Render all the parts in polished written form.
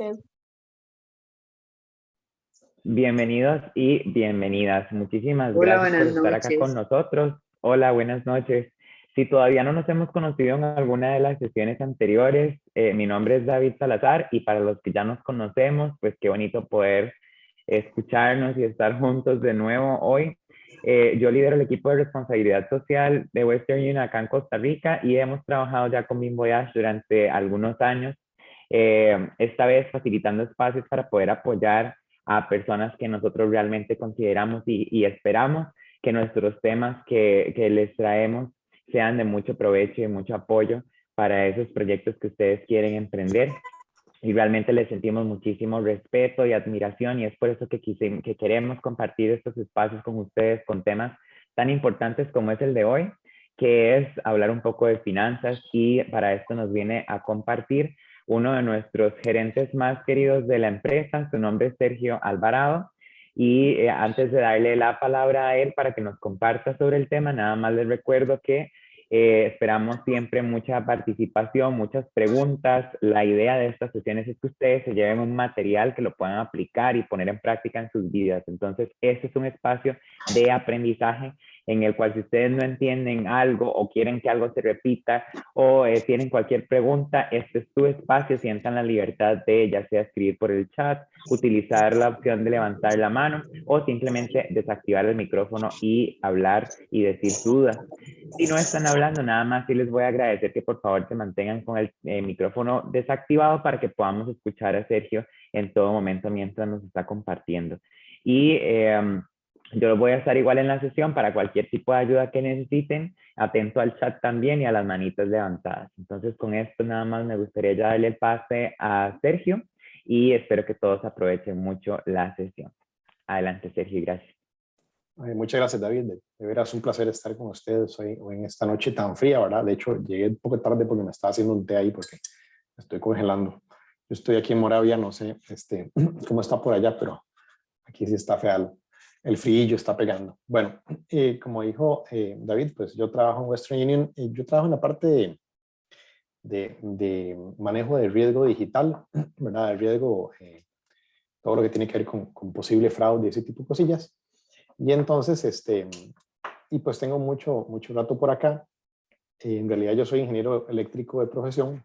noches. Bienvenidos y bienvenidas. Muchísimas Hola, gracias por buenas estar acá con noches. nosotros. Hola, buenas noches. Si todavía no nos hemos conocido en alguna de las sesiones anteriores, mi nombre es David Salazar y para los que ya nos conocemos, pues qué bonito poder escucharnos y estar juntos de nuevo hoy. Yo lidero el equipo de responsabilidad social de Western Union acá en Costa Rica y hemos trabajado ya con BeamVoyage durante algunos años, esta vez facilitando espacios para poder apoyar a personas que nosotros realmente consideramos y esperamos que nuestros temas que les traemos sean de mucho provecho y mucho apoyo para esos proyectos que ustedes quieren emprender. Y realmente les sentimos muchísimo respeto y admiración y es por eso que queremos compartir estos espacios con ustedes con temas tan importantes como es el de hoy, que es hablar un poco de finanzas, y para esto nos viene a compartir uno de nuestros gerentes más queridos de la empresa. Su nombre es Sergio Alvarado. Y antes de darle la palabra a él para que nos comparta sobre el tema, nada más les recuerdo que esperamos siempre mucha participación, muchas preguntas. La idea de estas sesiones es que ustedes se lleven un material que lo puedan aplicar y poner en práctica en sus vidas. Entonces, este es un espacio de aprendizaje en el cual, si ustedes no entienden algo o quieren que algo se repita o tienen cualquier pregunta, este es tu espacio. Sientan la libertad de ya sea escribir por el chat, utilizar la opción de levantar la mano o simplemente desactivar el micrófono y hablar y decir su duda. Si no están hablando, nada más sí les voy a agradecer que por favor se mantengan con el micrófono desactivado para que podamos escuchar a Sergio en todo momento mientras nos está compartiendo. Y yo lo voy a estar igual en la sesión para cualquier tipo de ayuda que necesiten, atento al chat también y a las manitas levantadas. Entonces, con esto nada más me gustaría ya darle el pase a Sergio y espero que todos aprovechen mucho la sesión. Adelante, Sergio, gracias. Muchas gracias, David. De veras un placer estar con ustedes hoy en esta noche tan fría, ¿verdad? De hecho, llegué un poco tarde porque me estaba haciendo un té ahí porque me estoy congelando. Yo estoy aquí en Moravia, no sé cómo está por allá, pero aquí sí está feo. El frío está pegando. Bueno, como dijo David, pues yo trabajo en Western Union y yo trabajo en la parte de manejo de riesgo digital, ¿verdad? De riesgo, todo lo que tiene que ver con posible fraude y ese tipo de cosillas. Y entonces, y pues tengo mucho rato por acá. En realidad yo soy ingeniero eléctrico de profesión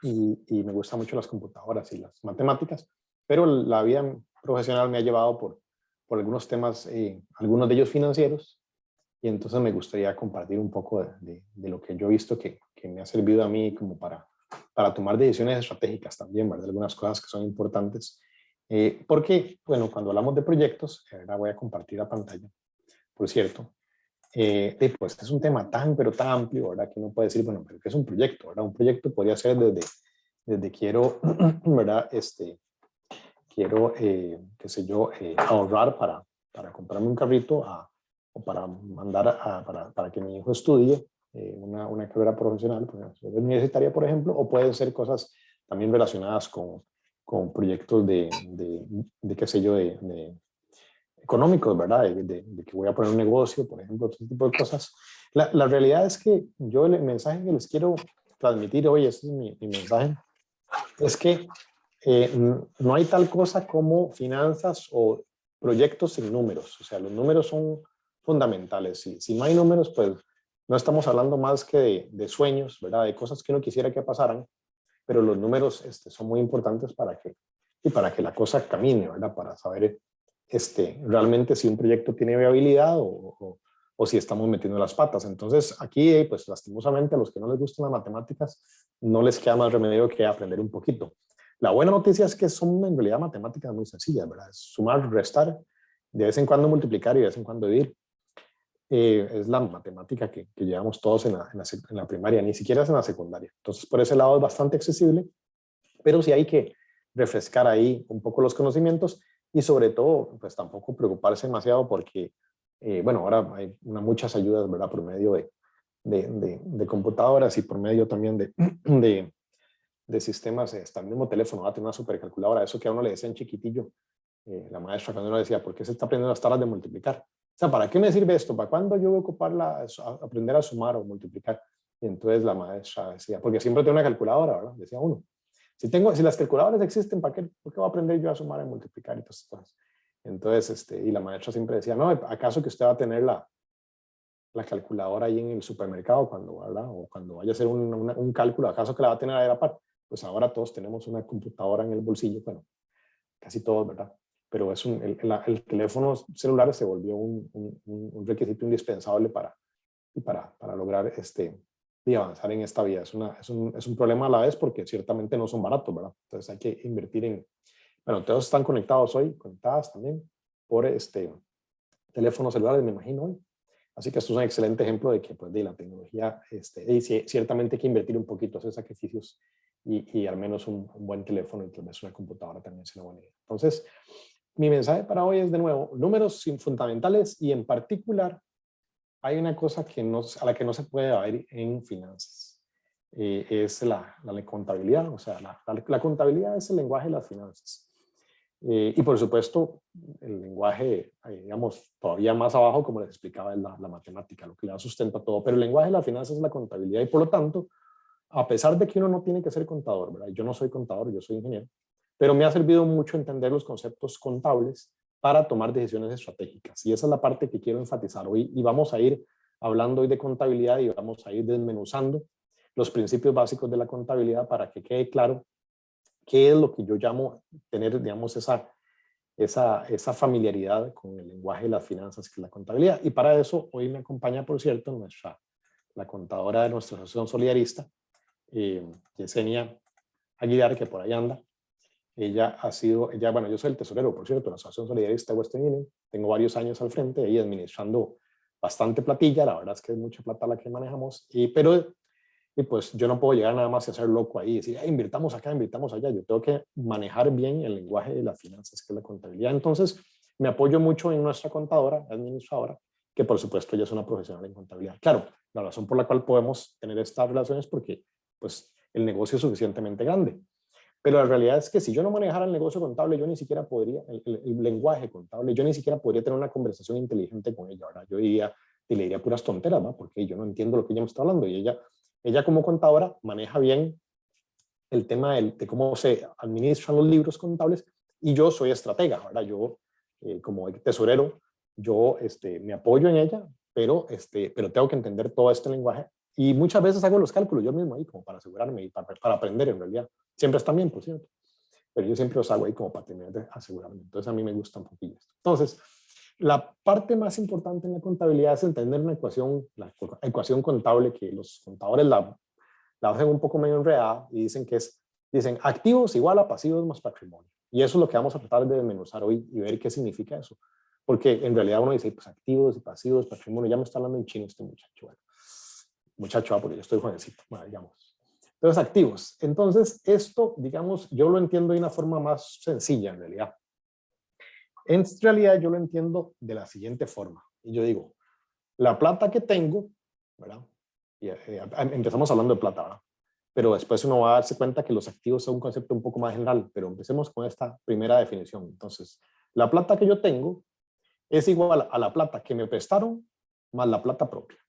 y me gustan mucho las computadoras y las matemáticas, pero la vida profesional me ha llevado por algunos temas, algunos de ellos financieros, y entonces me gustaría compartir un poco de lo que yo he visto que me ha servido a mí como para tomar decisiones estratégicas también, ¿verdad? Algunas cosas que son importantes. Porque, bueno, cuando hablamos de proyectos, ahora voy a compartir la pantalla, por cierto, pues es un tema pero tan amplio, ¿verdad? Que uno puede decir, bueno, pero ¿qué es un proyecto? ¿Verdad? Un proyecto podría ser desde quiero, ¿verdad? Quiero, qué sé yo, ahorrar para comprarme un carrito o para mandar para que mi hijo estudie una carrera profesional, pues, universitaria, por ejemplo, o pueden ser cosas también relacionadas con proyectos de qué sé yo, económicos, ¿verdad? De que voy a poner un negocio, por ejemplo, otro tipo de cosas. La realidad es que yo el mensaje que les quiero transmitir hoy, ese es mi mensaje, es que no hay tal cosa como finanzas o proyectos sin números. O sea, los números son fundamentales. Si no hay números, pues no estamos hablando más que de sueños, ¿verdad? De cosas que uno quisiera que pasaran, pero los números son muy importantes para que la cosa camine, ¿verdad? Para saber realmente si un proyecto tiene viabilidad o si estamos metiendo las patas. Entonces, aquí, pues lastimosamente, a los que no les gustan las matemáticas, no les queda más remedio que aprender un poquito. La buena noticia es que son en realidad matemáticas muy sencillas, ¿verdad? Es sumar, restar, de vez en cuando multiplicar y de vez en cuando dividir. Es la matemática que llevamos todos en la primaria, ni siquiera es en la secundaria. Entonces, por ese lado es bastante accesible, pero sí hay que refrescar ahí un poco los conocimientos y sobre todo, pues tampoco preocuparse demasiado porque, bueno, ahora hay muchas ayudas, ¿verdad? Por medio de computadoras y por medio también de sistemas, hasta el mismo teléfono va a tener una supercalculadora, eso que a uno le decían chiquitillo, la maestra cuando uno decía, ¿por qué se está aprendiendo las tablas de multiplicar? O sea, ¿para qué me sirve esto? ¿Para cuándo yo voy a ocupar aprender a sumar o multiplicar? Y entonces la maestra decía, porque siempre tiene una calculadora, ¿verdad? Decía uno. Si las calculadoras existen, ¿por qué voy a aprender yo a sumar y multiplicar y todas esas cosas? Entonces, y la maestra siempre decía, no, ¿acaso que usted va a tener la calculadora ahí en el supermercado ¿verdad? O cuando vaya a hacer un cálculo, ¿acaso que la va a tener ahí a la par? Pues ahora todos tenemos una computadora en el bolsillo, bueno, casi todos, ¿verdad? Pero el teléfono celular se volvió un requisito indispensable para lograr y avanzar en esta vida. Es un problema a la vez porque ciertamente no son baratos, ¿verdad? Entonces hay que invertir bueno, todos están conectadas también por teléfonos celulares, me imagino hoy. Así que esto es un excelente ejemplo de que pues, de la tecnología, ciertamente hay que invertir un poquito, hacer sacrificios y al menos un buen teléfono y tal vez una computadora también es una buena idea. Entonces, mi mensaje para hoy es de nuevo, números fundamentales y en particular hay una cosa a la que no se puede evadir en finanzas. Es la contabilidad, o sea, la contabilidad es el lenguaje de las finanzas. Y por supuesto, el lenguaje, digamos, todavía más abajo, como les explicaba, es la matemática, lo que le da sustento a todo. Pero el lenguaje de las finanzas es la contabilidad y por lo tanto, a pesar de que uno no tiene que ser contador, ¿verdad? Yo no soy contador, yo soy ingeniero, pero me ha servido mucho entender los conceptos contables para tomar decisiones estratégicas. Y esa es la parte que quiero enfatizar hoy. Y vamos a ir hablando hoy de contabilidad y vamos a ir desmenuzando los principios básicos de la contabilidad para que quede claro qué es lo que yo llamo tener, digamos, esa familiaridad con el lenguaje de las finanzas, que es la contabilidad. Y para eso hoy me acompaña, por cierto, la contadora de nuestra asociación solidarista, Yesenia Aguilar, que por ahí anda. Bueno, yo soy el tesorero, por cierto, de la Asociación Solidarista de Western Union. Tengo varios años al frente ahí administrando bastante platilla. La verdad es que es mucha plata la que manejamos. Pero pues yo no puedo llegar nada más a ser loco ahí y decir, invirtamos acá, invirtamos allá. Yo tengo que manejar bien el lenguaje de las finanzas, que es la contabilidad. Entonces, me apoyo mucho en nuestra contadora, administradora, que por supuesto ella es una profesional en contabilidad. Claro, la razón por la cual podemos tener estas relaciones es porque pues, el negocio es suficientemente grande. Pero la realidad es que si yo no manejara el negocio contable, yo ni siquiera podría, el lenguaje contable, yo ni siquiera podría tener una conversación inteligente con ella, ¿verdad? Yo le diría puras tonteras, ¿no? Porque yo no entiendo lo que ella me está hablando. Y ella como contadora maneja bien el tema de cómo se administran los libros contables y yo soy estratega, ¿verdad? Yo como tesorero, yo me apoyo en ella, pero tengo que entender todo este lenguaje y muchas veces hago los cálculos yo mismo ahí como para asegurarme y para aprender en realidad. Siempre están bien, por cierto, pero yo siempre los hago ahí como para tener de asegurarme. Entonces a mí me gusta un poquillo esto. Entonces, la parte más importante en la contabilidad es entender una ecuación, la ecuación contable que los contadores la hacen un poco medio enredada y dicen activos igual a pasivos más patrimonio. Y eso es lo que vamos a tratar de desmenuzar hoy y ver qué significa eso. Porque en realidad uno dice, pues activos y pasivos, patrimonio, ya me está hablando en chino este muchacho. Bueno, muchacho, porque yo estoy jovencito, bueno, digamos. Entonces, activos. Entonces, esto, digamos, yo lo entiendo de una forma más sencilla en realidad. En realidad yo lo entiendo de la siguiente forma. Y yo digo, la plata que tengo, ¿verdad? Y, empezamos hablando de plata, ¿verdad? Pero después uno va a darse cuenta que los activos son un concepto un poco más general, pero empecemos con esta primera definición. Entonces, la plata que yo tengo es igual a la plata que me prestaron más la plata propia.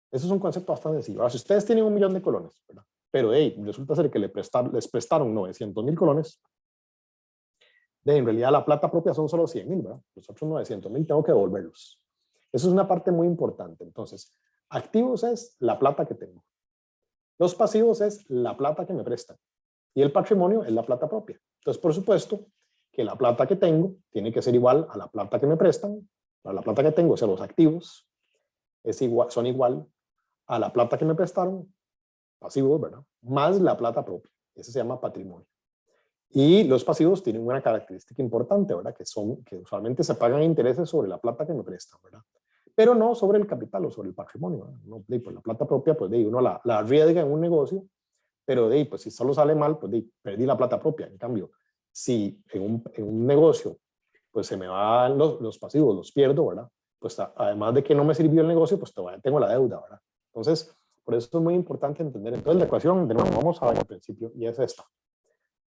Eso es un concepto bastante sencillo. Ahora, si ustedes tienen 1.000.000 de colones, ¿verdad? Pero resulta ser que les prestaron 900.000 colones, en realidad la plata propia son solo 100.000, ¿verdad? Los otros 900.000 tengo que devolverlos. Eso es una parte muy importante. Entonces, activos es la plata que tengo. Los pasivos es la plata que me prestan. Y el patrimonio es la plata propia. Entonces, por supuesto, que la plata que tengo tiene que ser igual a la plata que me prestan. La plata que tengo, o sea, los activos, son igual a la plata que me prestaron, pasivos, ¿verdad? Más la plata propia. Ese se llama patrimonio. Y los pasivos tienen una característica importante, ¿verdad? Que usualmente se pagan intereses sobre la plata que me prestan, ¿verdad? Pero no sobre el capital o sobre el patrimonio, ¿verdad? No, pues la plata propia, pues uno la arriesga en un negocio, pero pues si solo sale mal, pues perdí la plata propia. En cambio, si en un negocio, pues se me van los pasivos, los pierdo, ¿verdad? Pues además de que no me sirvió el negocio, pues todavía tengo la deuda, ¿verdad? Entonces, por eso es muy importante entender. Entonces, la ecuación, de nuevo, vamos a ver al principio, y es esta.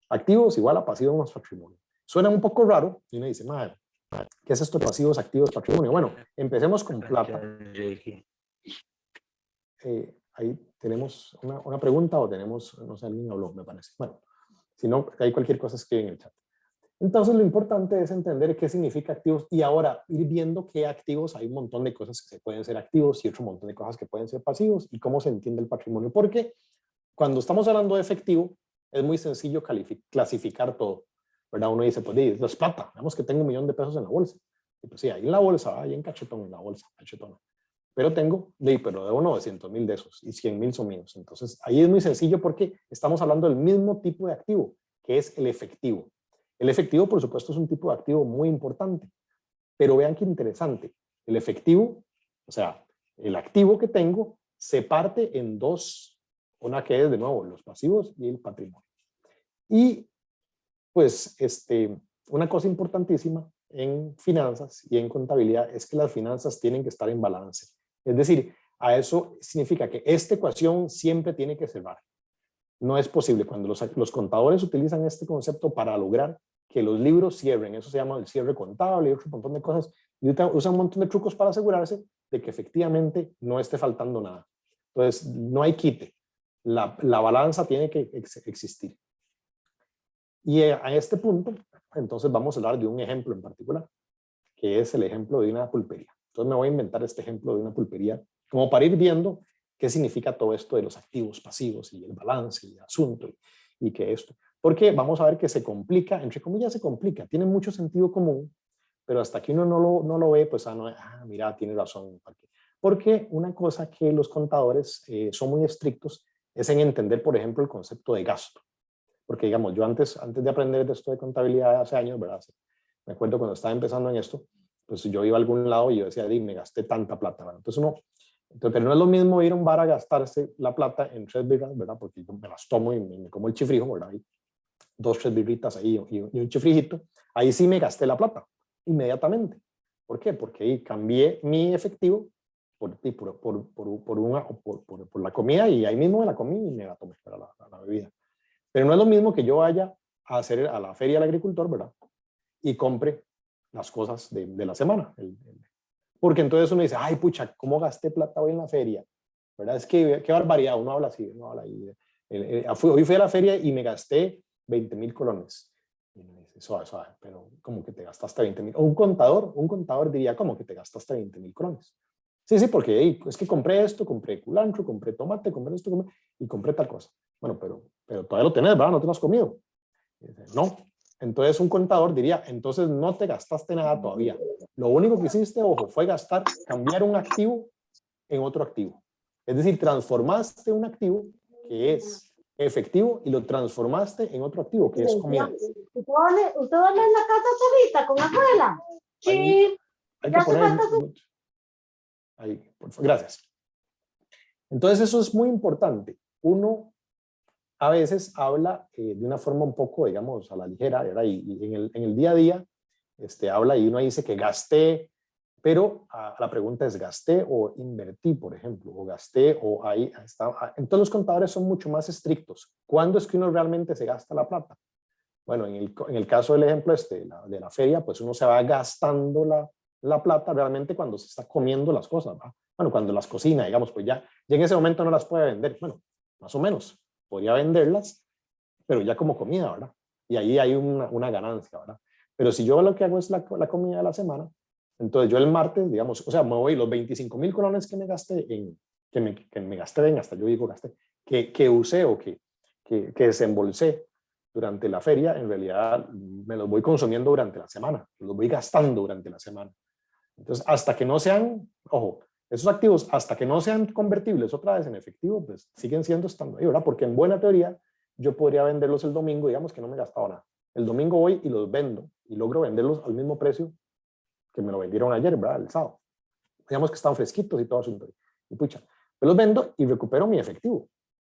Activos igual a pasivos más patrimonio. Suena un poco raro y uno dice, madre, ¿qué es esto de pasivos, activos, patrimonio? Bueno, empecemos con plata. Ahí tenemos una pregunta o tenemos, no sé, alguien habló, me parece. Bueno, Si no, hay cualquier cosa escriben en el chat. Entonces, lo importante es entender qué significa activos y ahora ir viendo qué activos, hay un montón de cosas que pueden ser activos y otro montón de cosas que pueden ser pasivos y cómo se entiende el patrimonio. Porque cuando estamos hablando de efectivo, es muy sencillo clasificar todo, ¿verdad? Uno dice, pues, es plata, digamos que tengo $1.000.000 en la bolsa. Y pues sí, ahí en la bolsa, ahí en cachetón, en la bolsa, cachetona. Pero tengo, pero debo 900.000 de esos y 100.000 son míos. Entonces, ahí es muy sencillo porque estamos hablando del mismo tipo de activo, que es el efectivo. El efectivo, por supuesto, es un tipo de activo muy importante, pero vean qué interesante. El efectivo, o sea, el activo que tengo, se parte en dos, una que es, de nuevo, los pasivos y el patrimonio. Y, pues, una cosa importantísima en finanzas y en contabilidad es que las finanzas tienen que estar en balance. Es decir, a eso significa que esta ecuación siempre tiene que cerrar. No es posible cuando los contadores utilizan este concepto para lograr que los libros cierren. Eso se llama el cierre contable y otro montón de cosas. Y usan un montón de trucos para asegurarse de que efectivamente no esté faltando nada. Entonces, no hay quite. La balanza tiene que existir. Y a este punto, entonces vamos a hablar de un ejemplo en particular, que es el ejemplo de una pulpería. Entonces me voy a inventar este ejemplo de una pulpería como para ir viendo qué significa todo esto de los activos pasivos y el balance y el asunto y que esto. Porque vamos a ver que se complica, entre comillas se complica, tiene mucho sentido común, pero hasta que uno no lo ve, pues mira, tiene razón. Porque una cosa que los contadores son muy estrictos es en entender, por ejemplo, el concepto de gasto. Porque digamos, yo antes de aprender de esto de contabilidad hace años, ¿verdad? Me acuerdo cuando estaba empezando en esto, pues yo iba a algún lado y yo decía, me gasté tanta plata, ¿verdad? Pero no es lo mismo ir a un bar a gastarse la plata en 3 birras, ¿verdad? Porque yo me las tomo y me como el chifrijo, ¿verdad? Y 2, 3 birritas ahí y un chifrijito. Ahí sí me gasté la plata, inmediatamente. ¿Por qué? Porque ahí cambié mi efectivo por la comida y ahí mismo me la comí y me la tomé para la bebida. Pero no es lo mismo que yo vaya a hacer a la feria del agricultor, ¿verdad? Y compre las cosas de la semana. Porque entonces uno dice, ay, pucha, ¿cómo gasté plata hoy en la feria? ¿Verdad? Es que qué barbaridad, uno habla así, uno habla ahí. Hoy fui a la feria y me gasté 20.000 colones. Y uno dice, suave, suave, pero ¿cómo que te gastaste 20.000? O un contador diría, ¿cómo que te gastaste 20.000 colones? Sí, sí, porque hey, es que compré esto, compré culantro, compré tomate, compré esto, y compré tal cosa. Bueno, pero todavía lo tenés, ¿verdad? No te lo has comido. Dice, no. Entonces un contador diría, entonces no te gastaste nada todavía. Lo único que hiciste, ojo, fue cambiar un activo en otro activo. Es decir, transformaste un activo que es efectivo y lo transformaste en otro activo que es comida. ¿Usted duerme en la casa solita con abuela? Sí. Hay que poner... Ahí, por favor, gracias. Entonces eso es muy importante. Uno a veces habla de una forma un poco, digamos, a la ligera, ¿verdad? Y en el día a día habla y uno dice que gasté, pero la pregunta es, ¿gasté o invertí, por ejemplo? ¿O gasté o ahí está? Entonces los contadores son mucho más estrictos. ¿Cuándo es que uno realmente se gasta la plata? Bueno, en el caso del ejemplo de la feria, pues uno se va gastando la plata realmente cuando se está comiendo las cosas, ¿verdad? Bueno, cuando las cocina, digamos, pues ya en ese momento no las puede vender. Bueno, más o menos. Podría venderlas, pero ya como comida, ¿verdad? Y ahí hay una ganancia, ¿verdad? Pero si yo lo que hago es la comida de la semana, entonces yo el martes, digamos, o sea, me voy los 25.000 colones que me gasté que me gasté en, hasta yo digo gasté, que usé o que desembolsé durante la feria, en realidad me los voy consumiendo durante la semana, los voy gastando durante la semana. Entonces, hasta que no sean, ojo, esos activos, hasta que no sean convertibles otra vez en efectivo, pues siguen siendo estando ahí, ¿verdad? Porque en buena teoría, yo podría venderlos el domingo, digamos que no me he gastado nada. El domingo voy y los vendo y logro venderlos al mismo precio que me lo vendieron ayer, ¿verdad? El sábado. Digamos que están fresquitos y todo asunto. Y pucha, me los vendo y recupero mi efectivo.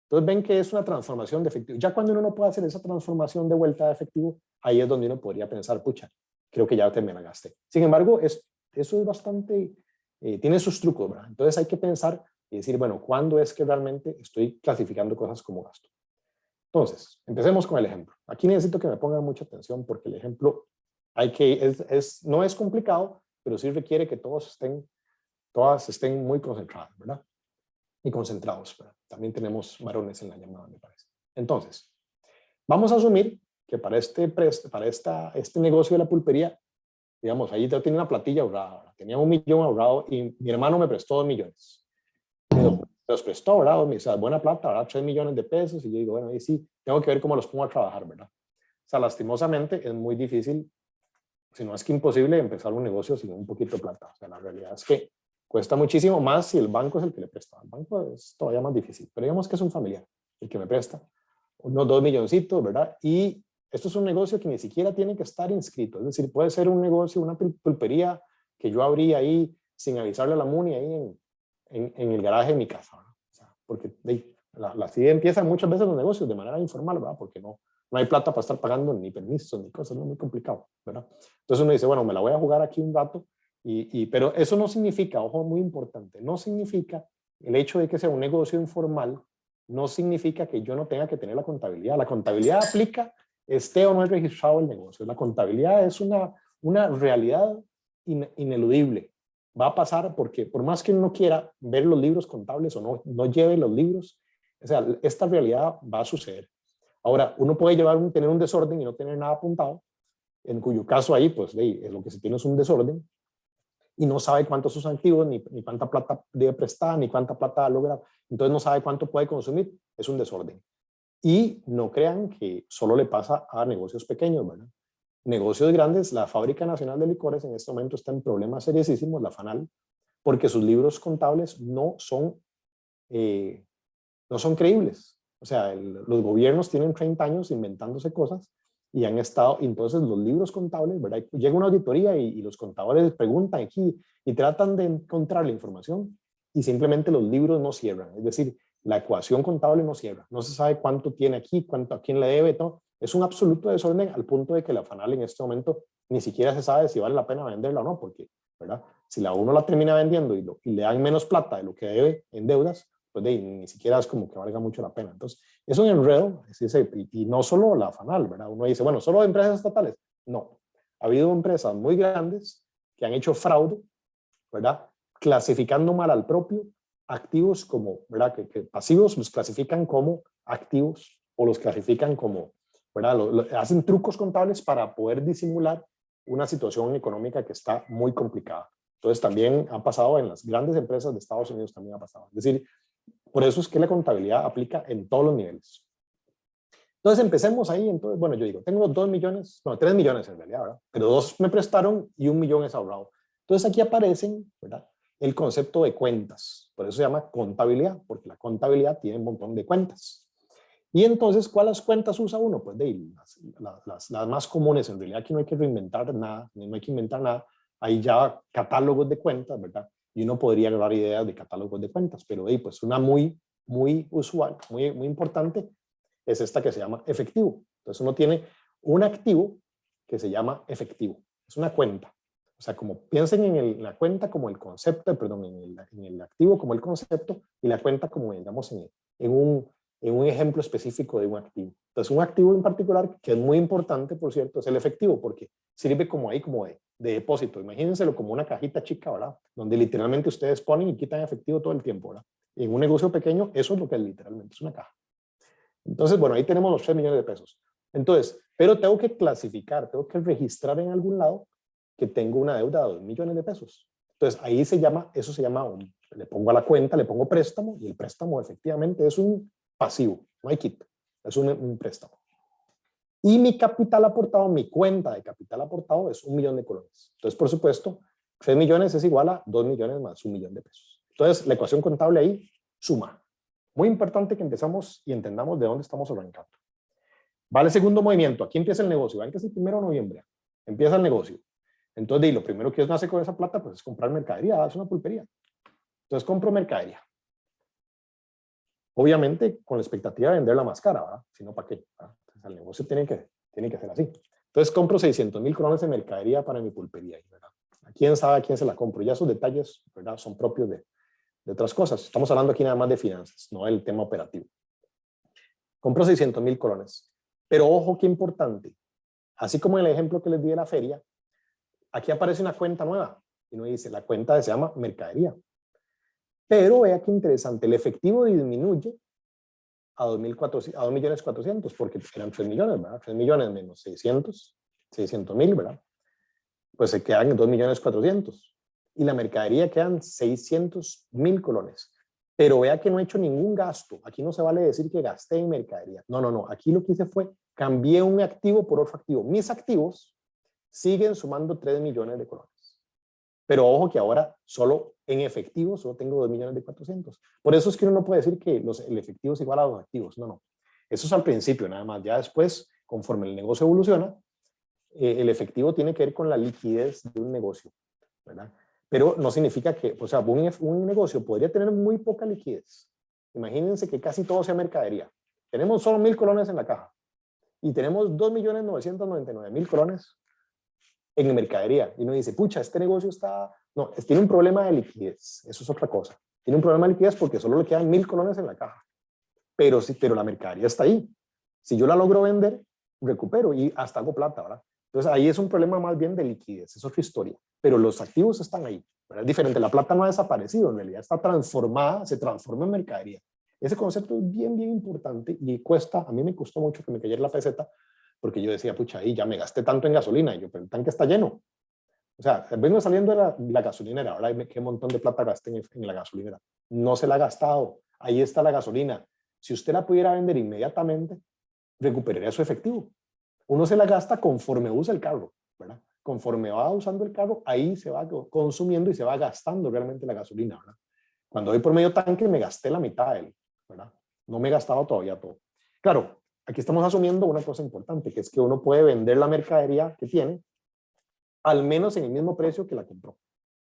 Entonces ven que es una transformación de efectivo. Ya cuando uno no puede hacer esa transformación de vuelta de efectivo, ahí es donde uno podría pensar, pucha, creo que ya me la gasté. Sin embargo, eso es bastante, tiene sus trucos, ¿verdad? Entonces hay que pensar y decir, bueno, ¿cuándo es que realmente estoy clasificando cosas como gasto? Entonces, empecemos con el ejemplo. Aquí necesito que me pongan mucha atención porque el ejemplo no es complicado, pero sí requiere que todas estén muy concentradas, ¿verdad? Y concentrados, ¿verdad? También tenemos varones en la llamada, me parece. Entonces, Vamos a asumir que para este negocio de la pulpería, digamos, ahí ya tiene una platilla ahorrada, tenía 1 millón ahorrado y mi hermano me prestó 2 millones. Me los prestó, ¿verdad? O sea, buena plata, ¿verdad? 3 millones de pesos y yo digo, bueno, ahí sí, tengo que ver cómo los pongo a trabajar, ¿verdad? O sea, lastimosamente es muy difícil, si no es que imposible, empezar un negocio sin un poquito de plata. O sea, la realidad es que cuesta muchísimo más si el banco es el que le presta. El banco es todavía más difícil, pero digamos que es un familiar el que me presta unos 2 milloncitos, ¿verdad? Y esto es un negocio que ni siquiera tiene que estar inscrito. Es decir, puede ser un negocio, una pulpería que yo abrí ahí sin avisarle a la MUNI ahí en el garaje de mi casa, ¿verdad? O sea, porque así empiezan muchas veces los negocios de manera informal, ¿verdad? Porque no hay plata para estar pagando ni permisos ni cosas, no es muy complicado, ¿verdad? Entonces uno dice, bueno, me la voy a jugar aquí un rato, pero eso no significa, ojo, muy importante, no significa el hecho de que sea un negocio informal, no significa que yo no tenga que tener la contabilidad. La contabilidad aplica, esté o no es registrado el negocio. La contabilidad es una realidad ineludible. Va a pasar porque por más que uno quiera ver los libros contables o no lleve los libros, o sea, esta realidad va a suceder. Ahora, uno puede tener un desorden y no tener nada apuntado, en cuyo caso ahí, pues, lo que se tiene es un desorden y no sabe cuántos sus activos, ni cuánta plata debe prestar, ni cuánta plata logra, entonces no sabe cuánto puede consumir, es un desorden. Y no crean que solo le pasa a negocios pequeños, ¿verdad? Negocios grandes, la Fábrica Nacional de Licores en este momento está en problemas seriosísimos, la FANAL, porque sus libros contables no son creíbles. O sea, los gobiernos tienen 30 años inventándose cosas y han estado, entonces los libros contables, ¿verdad? Llega una auditoría y los contadores preguntan aquí y tratan de encontrar la información y simplemente los libros no cierran. Es decir, la ecuación contable no cierra. No se sabe cuánto tiene aquí, cuánto a quién le debe, todo. Es un absoluto desorden al punto de que la FANAL en este momento ni siquiera se sabe si vale la pena venderla o no, porque, ¿verdad? Si uno la termina vendiendo y le dan menos plata de lo que debe en deudas, pues ni siquiera es como que valga mucho la pena. Entonces, es un enredo, y no solo la FANAL, ¿verdad? Uno dice, bueno, solo empresas estatales. No, ha habido empresas muy grandes que han hecho fraude, ¿verdad? Clasificando mal al propio, activos como, ¿verdad? Que pasivos los clasifican como activos o los clasifican como, ¿verdad? Hacen trucos contables para poder disimular una situación económica que está muy complicada. Entonces, también ha pasado en las grandes empresas de Estados Unidos, también ha pasado. Es decir, por eso es que la contabilidad aplica en todos los niveles. Entonces empecemos ahí. Entonces, bueno, yo digo, tengo 2 millones, no, 3 millones en realidad, ¿verdad? Pero 2 me prestaron y 1 millón es ahorrado. Entonces aquí aparecen, ¿verdad? El concepto de cuentas. Por eso se llama contabilidad, porque la contabilidad tiene un montón de cuentas. Y entonces, ¿cuáles cuentas usa uno? Pues las más comunes. En realidad aquí no hay que reinventar nada, no hay que inventar nada. Hay ya catálogos de cuentas, ¿verdad? Y uno podría agarrar ideas de catálogos de cuentas, pero pues una muy usual, muy importante, es esta que se llama efectivo. Entonces uno tiene un activo que se llama efectivo, es una cuenta. O sea, como piensen en la cuenta como el concepto, perdón, en el activo como el concepto y la cuenta como, digamos, en un ejemplo específico de un activo. Entonces, un activo en particular, que es muy importante, por cierto, es el efectivo, porque sirve como ahí, como de depósito. Imagínenselo como una cajita chica, ¿verdad? Donde literalmente ustedes ponen y quitan efectivo todo el tiempo, ¿verdad? Y en un negocio pequeño, eso es lo que es literalmente, es una caja. Entonces, bueno, ahí tenemos los 3 millones de pesos. Entonces, pero tengo que clasificar, tengo que registrar en algún lado que tengo una deuda de 2 millones de pesos. Entonces, ahí eso se llama, le pongo a la cuenta, le pongo préstamo, y el préstamo efectivamente es un pasivo, no hay quita, es un préstamo. Y mi capital aportado, mi cuenta de capital aportado es 1 millón de colones. Entonces, por supuesto, 3 millones es igual a 2 millones más 1 millón de pesos. Entonces, la ecuación contable ahí suma. Muy importante que empezamos y entendamos de dónde estamos arrancando. Va el segundo movimiento. Aquí empieza el negocio. Ven que es el 1 de noviembre. Empieza el negocio. Entonces, lo primero que uno hace con esa plata pues, es comprar mercadería. Es una pulpería. Entonces, compro mercadería. Obviamente, con la expectativa de venderla más cara, ¿verdad? Si no, ¿para qué? Entonces, el negocio tiene que ser así. Entonces, compro 600,000 colones de mercadería para mi pulpería, ¿verdad? ¿Quién sabe a quién se la compro? Ya esos detalles, ¿verdad? Son propios de otras cosas. Estamos hablando aquí nada más de finanzas, no del tema operativo. Compro 600,000 colones. Pero ojo, qué importante. Así como en el ejemplo que les di de la feria, aquí aparece una cuenta nueva. Y uno dice, la cuenta se llama mercadería. Pero vea qué interesante, el efectivo disminuye a 2.400.000, porque eran 3 millones, ¿verdad? 3 millones menos 600.000, ¿verdad? Pues se quedan en 2.400.000. Y la mercadería quedan 600.000 colones. Pero vea que no he hecho ningún gasto. Aquí no se vale decir que gasté en mercadería. No, no, no. Aquí lo que hice fue cambié un activo por otro activo. Mis activos siguen sumando 3 millones de colones. Pero ojo que ahora solo en efectivo solo tengo 2.400.000. Por eso es que uno no puede decir que el efectivo es igual a los activos. No, no. Eso es al principio nada más. Ya después, conforme el negocio evoluciona, el efectivo tiene que ver con la liquidez de un negocio, ¿verdad? Pero no significa que, o sea, un negocio podría tener muy poca liquidez. Imagínense que casi todo sea mercadería. Tenemos solo 1.000 colones en la caja y tenemos 2.999.000 colones en mercadería. Y uno dice, pucha, este negocio está... No, tiene un problema de liquidez. Eso es otra cosa. Tiene un problema de liquidez porque solo le quedan 1.000 colones en la caja. Pero la mercadería está ahí. Si yo la logro vender, recupero y hasta hago plata, ¿verdad? Entonces ahí es un problema más bien de liquidez, es otra historia, pero los activos están ahí, ¿verdad? Es diferente, la plata no ha desaparecido, en realidad está transformada, se transforma en mercadería. Ese concepto es bien, bien importante y a mí me costó mucho que me cayera la peseta, porque yo decía, pucha, ahí ya me gasté tanto en gasolina, y yo, pero el tanque está lleno. O sea, vengo saliendo de la gasolinera, ahora qué montón de plata gasté en la gasolinera. No se la ha gastado, ahí está la gasolina. Si usted la pudiera vender inmediatamente, recuperaría su efectivo. Uno se la gasta conforme usa el carro, ¿verdad? Conforme va usando el carro, ahí se va consumiendo y se va gastando realmente la gasolina, ¿verdad? Cuando voy por medio tanque me gasté la mitad de él, ¿verdad? No me he gastado todavía todo. Claro, aquí estamos asumiendo una cosa importante, que es que uno puede vender la mercadería que tiene al menos en el mismo precio que la compró,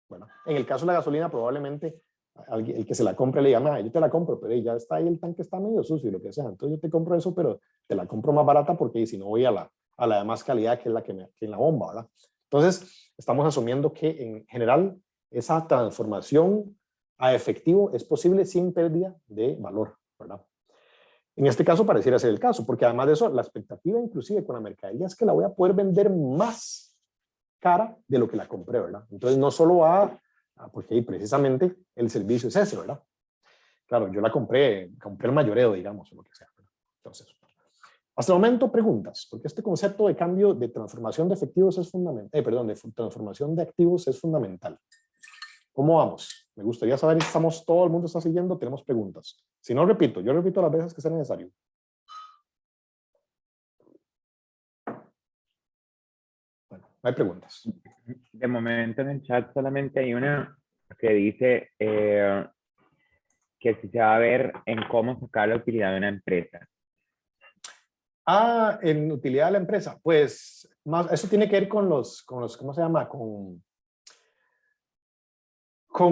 ¿verdad? En el caso de la gasolina, probablemente el que se la compre le diga, yo te la compro, pero ya está ahí, el tanque está medio sucio y lo que sea, entonces yo te compro eso, pero te la compro más barata porque si no voy a la de más calidad que es que en la bomba, ¿verdad? Entonces, estamos asumiendo que en general esa transformación a efectivo es posible sin pérdida de valor, ¿verdad? En este caso pareciera ser el caso, porque además de eso, la expectativa inclusive con la mercadería es que la voy a poder vender más cara de lo que la compré, ¿verdad? Entonces no solo porque precisamente el servicio es ese, ¿verdad? Claro, yo la compré el mayoreo, digamos, o lo que sea, ¿verdad? Entonces, hasta el momento preguntas, porque este concepto de cambio, de transformación de efectivos es fundamental, de transformación de activos es fundamental. ¿Cómo vamos? Me gustaría saber si todo el mundo está siguiendo, tenemos preguntas. Si no, yo repito las veces que sea necesario. Bueno, no hay preguntas. De momento en el chat solamente hay una que dice que si se va a ver en cómo sacar la utilidad de una empresa. En utilidad de la empresa, pues eso tiene que ver con los ¿cómo se llama? Con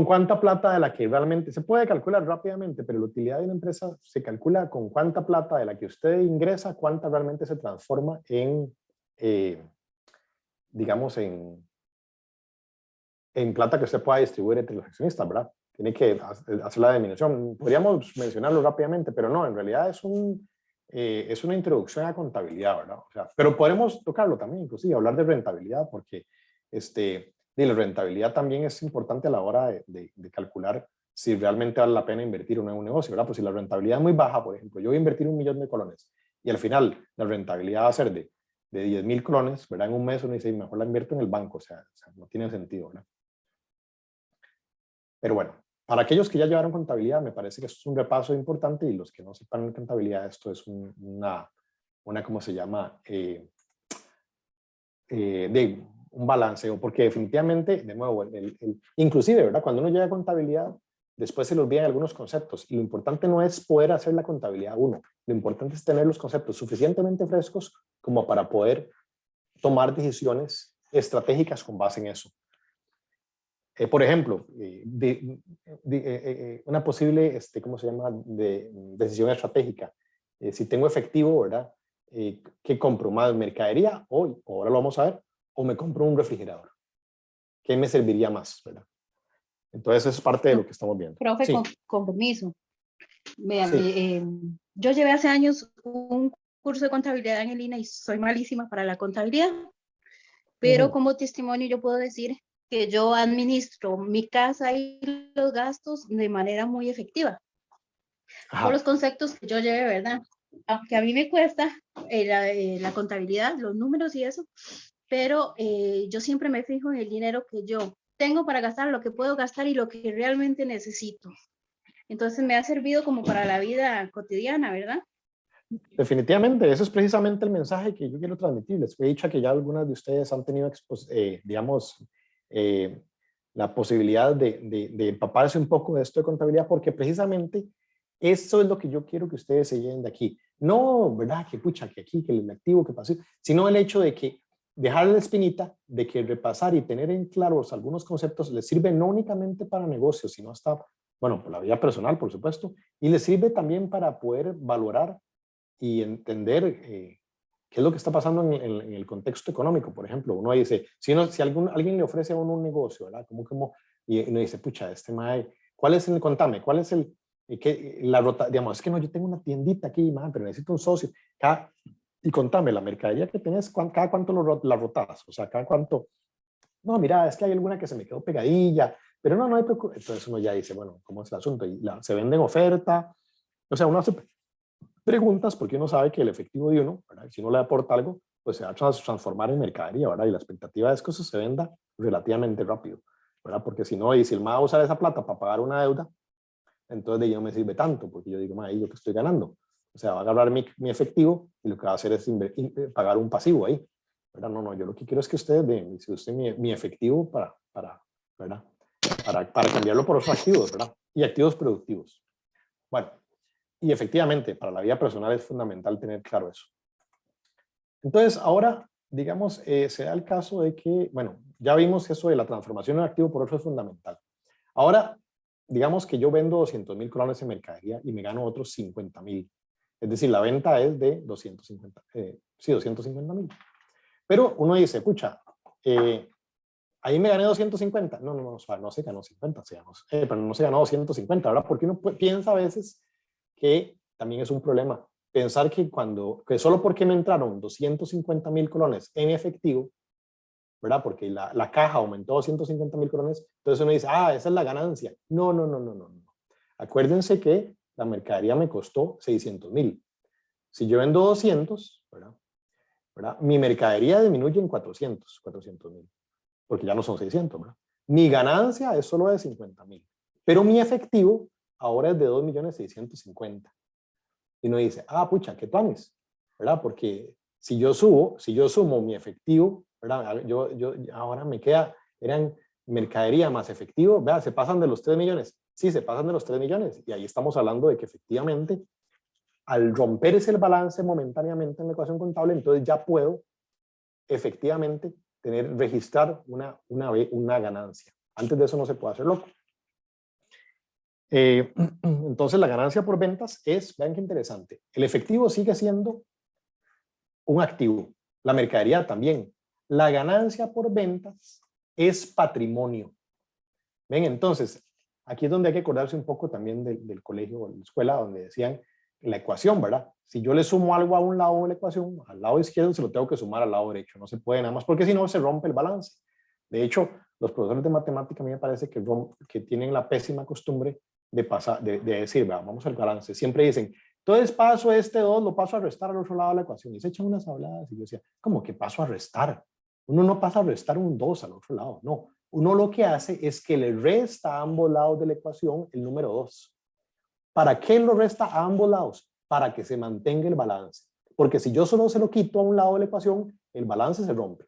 cuánta plata de la que realmente se puede calcular rápidamente, pero la utilidad de una empresa se calcula con cuánta plata de la que usted ingresa, cuánta realmente se transforma en, digamos, en plata que usted pueda distribuir entre los accionistas, ¿verdad? Tiene que hacer la disminución. Podríamos mencionarlo rápidamente, pero no, en realidad es una introducción a contabilidad, ¿verdad? O sea, pero podemos tocarlo también, inclusive hablar de rentabilidad, porque la rentabilidad también es importante a la hora de calcular si realmente vale la pena invertir en un negocio, ¿verdad? Pues si la rentabilidad es muy baja, por ejemplo, yo voy a invertir 1 millón de colones y al final la rentabilidad va a ser de 10.000 colones, ¿verdad? En un mes uno dice, mejor la invierto en el banco, o sea no tiene sentido, ¿verdad? Pero bueno, para aquellos que ya llevaron contabilidad, me parece que esto es un repaso importante y los que no sepan contabilidad, esto es una ¿cómo se llama? De un balanceo, porque definitivamente, de nuevo, inclusive, ¿verdad? Cuando uno llega a contabilidad, después se le olvidan algunos conceptos y lo importante no es poder hacer la contabilidad uno, lo importante es tener los conceptos suficientemente frescos como para poder tomar decisiones estratégicas con base en eso. Por ejemplo, una posible, ¿cómo se llama?, decisión estratégica. Si tengo efectivo, ¿verdad? ¿Qué compro? ¿Más mercadería hoy? Ahora lo vamos a ver. ¿O me compro un refrigerador? ¿Qué me serviría más, verdad? Entonces, eso es parte de lo que estamos viendo. Profe, Sí. con permiso. Vean, Sí. yo llevé hace años un curso de contabilidad en el INA y soy malísima para la contabilidad, pero como testimonio yo puedo decir que yo administro mi casa y los gastos de manera muy efectiva. por los conceptos que yo llevé, ¿verdad? Aunque a mí me cuesta la contabilidad, los números y eso, pero yo siempre me fijo en el dinero que yo tengo para gastar, lo que puedo gastar y lo que realmente necesito. Entonces me ha servido como para la vida cotidiana, ¿verdad? Definitivamente, eso es precisamente el mensaje que yo quiero transmitirles. He dicho que ya algunas de ustedes han tenido, digamos, la posibilidad de empaparse un poco de esto de contabilidad, porque precisamente eso es lo que yo quiero que ustedes se lleven de aquí. No, ¿verdad? Que pucha, que aquí, que el activo, que pasó, sino el hecho de que dejar la espinita de que repasar y tener en claros algunos conceptos les sirve no únicamente para negocios, sino hasta, bueno, por la vida personal, por supuesto, y les sirve también para poder valorar y entender qué es lo que está pasando en el contexto económico. Por ejemplo, uno dice, si alguien le ofrece a uno un negocio, ¿verdad? Y uno dice, pucha, este mae, ¿cuál es el, contame, cuál es el, la rota, digamos, es que no, yo tengo una tiendita aquí, mae, pero necesito un socio. Y contame, la mercadería que tenés, cada cuánto la rotas, o sea, cada cuánto, no, mira, es que hay alguna que se me quedó pegadilla, pero no hay preocupación. Entonces uno ya dice, bueno, ¿cómo es el asunto? Y se vende en oferta, o sea, uno hace preguntas porque uno sabe que el efectivo de uno, ¿verdad? Si uno le aporta algo, pues se va a transformar en mercadería, ¿verdad? Y la expectativa es que eso se venda relativamente rápido, ¿verdad? Porque si no, y si el MA usa esa plata para pagar una deuda, entonces de ahí no me sirve tanto, porque yo digo, ¿y yo qué estoy ganando? O sea, va a agarrar mi efectivo y lo que va a hacer es pagar un pasivo ahí, ¿verdad? No, yo lo que quiero es que ustedes den, si usted mi efectivo ¿verdad? Para cambiarlo por otros activos, ¿verdad? Y activos productivos. Bueno, y efectivamente, para la vida personal es fundamental tener claro eso. Entonces, ahora, digamos, se da el caso de que, bueno, ya vimos que eso de la transformación en activo por otro es fundamental. Ahora, digamos que yo vendo 200,000 colones en mercadería y me gano otros 50,000. Es decir, la venta es de 250,000. Pero uno dice, pucha, ahí me gané 250. No, no se ganó 50, pero no se ganó 250, ¿verdad? Porque uno piensa a veces que también es un problema. Pensar que solo porque me entraron 250,000 colones en efectivo, ¿verdad? Porque la caja aumentó 250,000 colones, entonces uno dice, esa es la ganancia. No. Acuérdense que la mercadería me costó 600,000. Si yo vendo 200, ¿verdad? Mi mercadería disminuye en 400,000, porque ya no son 600, ¿verdad? Mi ganancia es solo de 50,000, pero mi efectivo ahora es de 2,650,000. Y uno dice, pucha, ¿qué planes? ¿Verdad? Porque si yo sumo mi efectivo, ¿verdad? Ahora me eran mercadería más efectivo, ¿verdad? Se pasan de los 3 millones. Sí, se pasan de los 3 millones. Y ahí estamos hablando de que efectivamente, al romper ese balance momentáneamente en la ecuación contable, entonces ya puedo efectivamente registrar una ganancia. Antes de eso no se puede hacer loco. Entonces la ganancia por ventas vean qué interesante, el efectivo sigue siendo un activo, la mercadería también. La ganancia por ventas es patrimonio. Ven, entonces, aquí es donde hay que acordarse un poco también del colegio o de la escuela, donde decían la ecuación, ¿verdad? Si yo le sumo algo a un lado de la ecuación, al lado izquierdo se lo tengo que sumar al lado derecho. No se puede nada más, porque si no se rompe el balance. De hecho, los profesores de matemática a mí me parece que tienen la pésima costumbre de decir, vamos al balance. Siempre dicen, entonces paso 2, lo paso a restar al otro lado de la ecuación. Y se echan unas habladas y yo decía, ¿cómo que paso a restar? Uno no pasa a restar un 2 al otro lado, no. Uno lo que hace es que le resta a ambos lados de la ecuación el número 2. ¿Para qué lo resta a ambos lados? Para que se mantenga el balance. Porque si yo solo se lo quito a un lado de la ecuación, el balance se rompe.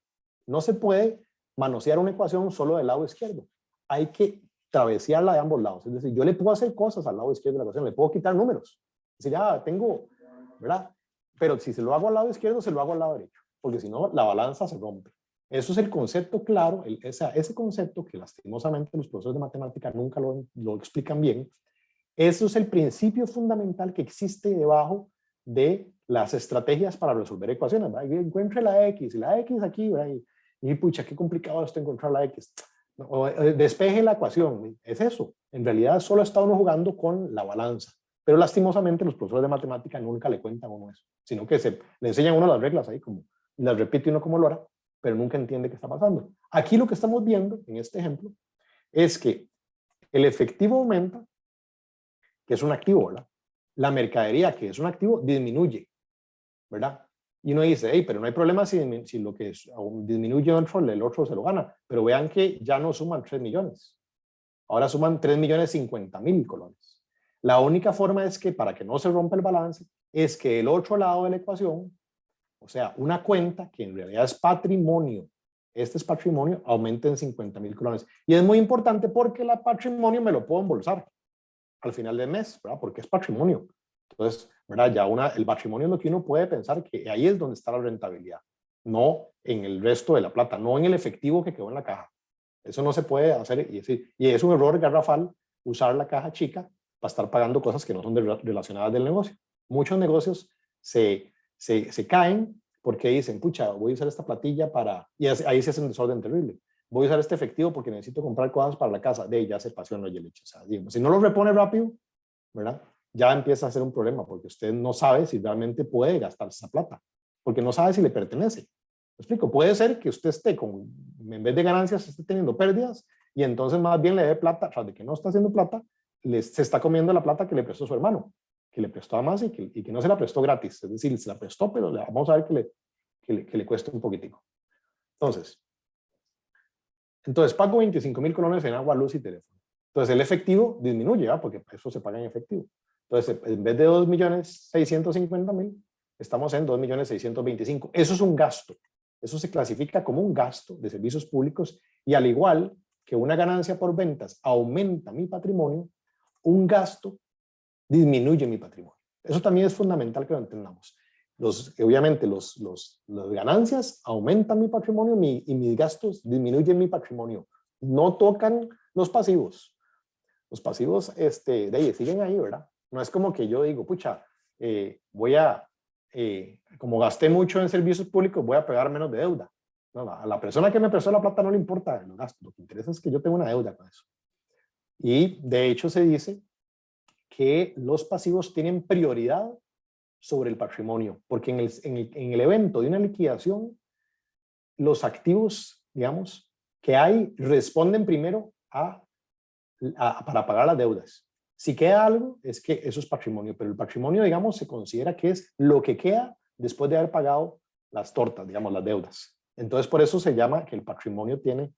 No se puede manosear una ecuación solo del lado izquierdo. Hay que travesearla de ambos lados. Es decir, yo le puedo hacer cosas al lado izquierdo de la ecuación, le puedo quitar números. Es decir, tengo, ¿verdad? Pero si se lo hago al lado izquierdo, se lo hago al lado derecho. Porque si no, la balanza se rompe. Eso es el concepto claro, ese concepto que lastimosamente los profesores de matemática nunca lo explican bien. Eso es el principio fundamental que existe debajo de las estrategias para resolver ecuaciones. Encuentre la X, y la X aquí, y pucha, qué complicado es encontrar la X. O despeje la ecuación, es eso. En realidad solo está uno jugando con la balanza. Pero lastimosamente los profesores de matemática nunca le cuentan a uno eso, sino que le enseñan a uno las reglas ahí, y las repite uno como lora, pero nunca entiende qué está pasando. Aquí lo que estamos viendo en este ejemplo es que el efectivo aumenta, que es un activo, ¿verdad? la mercadería, que es un activo, disminuye, ¿verdad? Y uno dice, hey, pero no hay problema si lo que disminuye el otro se lo gana. Pero vean que ya no suman 3 millones. Ahora suman 3.050.000 colones. La única forma es que, para que no se rompa el balance, es que el otro lado de la ecuación, o sea, una cuenta que en realidad es patrimonio, este es patrimonio, aumente en 50.000 colones. Y es muy importante porque el patrimonio me lo puedo embolsar al final del mes, ¿verdad? Porque es patrimonio. Entonces, ¿verdad? Ya el patrimonio es lo que uno puede pensar que ahí es donde está la rentabilidad, no en el resto de la plata, no en el efectivo que quedó en la caja. Eso no se puede hacer y es un error garrafal usar la caja chica para estar pagando cosas que no son relacionadas del negocio. Muchos negocios se caen porque dicen, pucha, voy a usar esta platilla para... Y ahí se hace un desorden terrible. Voy a usar este efectivo porque necesito comprar cosas para la casa. De ahí ya se pasó en el leche. O sea, digamos, si no lo repone rápido, ¿verdad? Ya empieza a ser un problema porque usted no sabe si realmente puede gastar esa plata, porque no sabe si le pertenece. ¿Me explico? Puede ser que usted esté con, en vez de ganancias, esté teniendo pérdidas y entonces más bien le dé plata, tras de que no está haciendo plata, se está comiendo la plata que le prestó su hermano, que le prestó a más y que no se la prestó gratis. Es decir, se la prestó, pero vamos a ver que le cueste un poquitico. Entonces pago 25.000 colones en agua, luz y teléfono. Entonces el efectivo disminuye, ¿verdad? Porque eso se paga en efectivo. Entonces, en vez de 2.650.000, estamos en 2.625.000. Eso es un gasto. Eso se clasifica como un gasto de servicios públicos y al igual que una ganancia por ventas aumenta mi patrimonio, un gasto disminuye mi patrimonio. Eso también es fundamental que lo entendamos. Obviamente, las ganancias aumentan mi patrimonio y mis gastos disminuyen mi patrimonio. No tocan los pasivos. Los pasivos siguen ahí, ¿verdad? No es como que yo digo, pucha, como gasté mucho en servicios públicos, voy a pagar menos de deuda. No, a la persona que me prestó la plata no le importa los gastos. Lo que interesa es que yo tengo una deuda con eso. Y de hecho se dice que los pasivos tienen prioridad sobre el patrimonio, porque en el evento de una liquidación, los activos, digamos, que hay responden primero para pagar las deudas. Si queda algo, es que eso es patrimonio, pero el patrimonio, digamos, se considera que es lo que queda después de haber pagado las tortas, digamos, las deudas. Entonces, por eso se llama que el patrimonio tiene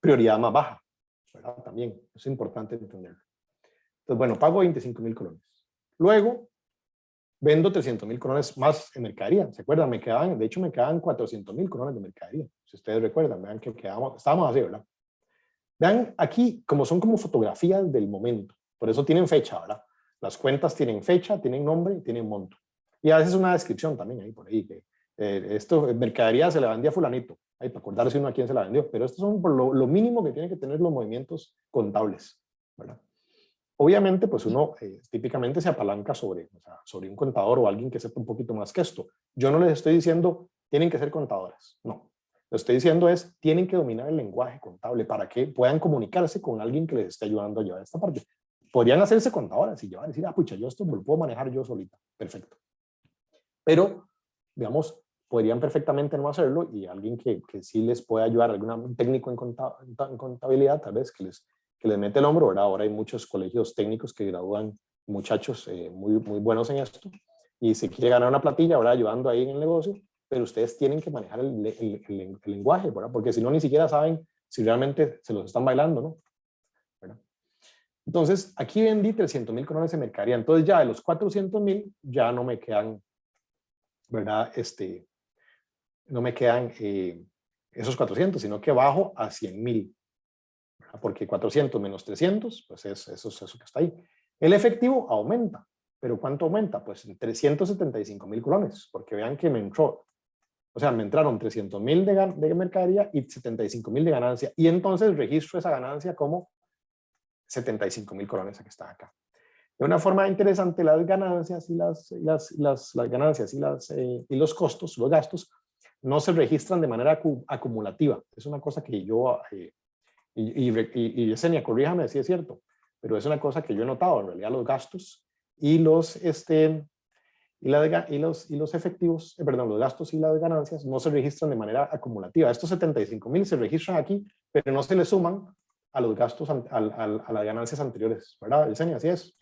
prioridad más baja, ¿verdad? También, es importante entenderlo. Entonces, bueno, pago 25.000 colones. Luego, vendo 300.000 colones más en mercadería. ¿Se acuerdan? Me quedaban 400.000 colones de mercadería. Si ustedes recuerdan, vean que estábamos así, ¿verdad? Vean aquí, como son como fotografías del momento. Por eso tienen fecha, ¿verdad? Las cuentas tienen fecha, tienen nombre, tienen monto. Y a veces una descripción también ahí por ahí. Que, esto, mercadería se le vendía a fulanito. Ahí para acordarse uno a quién se la vendió. Pero estos son por lo mínimo que tienen que tener los movimientos contables, ¿verdad? Obviamente, pues uno típicamente se apalanca sobre un contador o alguien que sepa un poquito más que esto. Yo no les estoy diciendo, tienen que ser contadoras. No. Lo que estoy diciendo es, tienen que dominar el lenguaje contable para que puedan comunicarse con alguien que les esté ayudando a llevar esta parte. Podrían hacerse contadoras y decir, pucha, yo esto me lo puedo manejar yo solita. Perfecto. Pero, digamos, podrían perfectamente no hacerlo y alguien que sí les pueda ayudar, un técnico en contabilidad, tal vez, que les mete el hombro, ¿verdad? Ahora hay muchos colegios técnicos que gradúan muchachos muy buenos en esto y se quiere ganar una platilla, ¿verdad? Ayudando ahí en el negocio, pero ustedes tienen que manejar el lenguaje, ¿verdad? Porque si no, ni siquiera saben si realmente se los están bailando, ¿no? ¿Verdad? Entonces, aquí vendí 300.000 colones de mercadería. Entonces, ya de los 400.000, ya no me quedan, ¿verdad? No me quedan esos 400, sino que bajo a 100.000. Porque 400 menos 300, pues es eso que está ahí. El efectivo aumenta, pero ¿cuánto aumenta? Pues en 375.000 colones, porque vean que me entraron 300.000 de mercadería y 75.000 de ganancia, y entonces registro esa ganancia como 75.000 colones que están acá. De una forma interesante, las ganancias y los costos, los gastos, no se registran de manera acumulativa. Es una cosa que yo... Y Yesenia, corríjame si es cierto, pero es una cosa que yo he notado. En realidad los gastos y los efectivos, los gastos y las ganancias no se registran de manera acumulativa. Estos 75.000 se registran aquí, pero no se le suman a los gastos, a las ganancias anteriores, ¿verdad, Yesenia? Así es.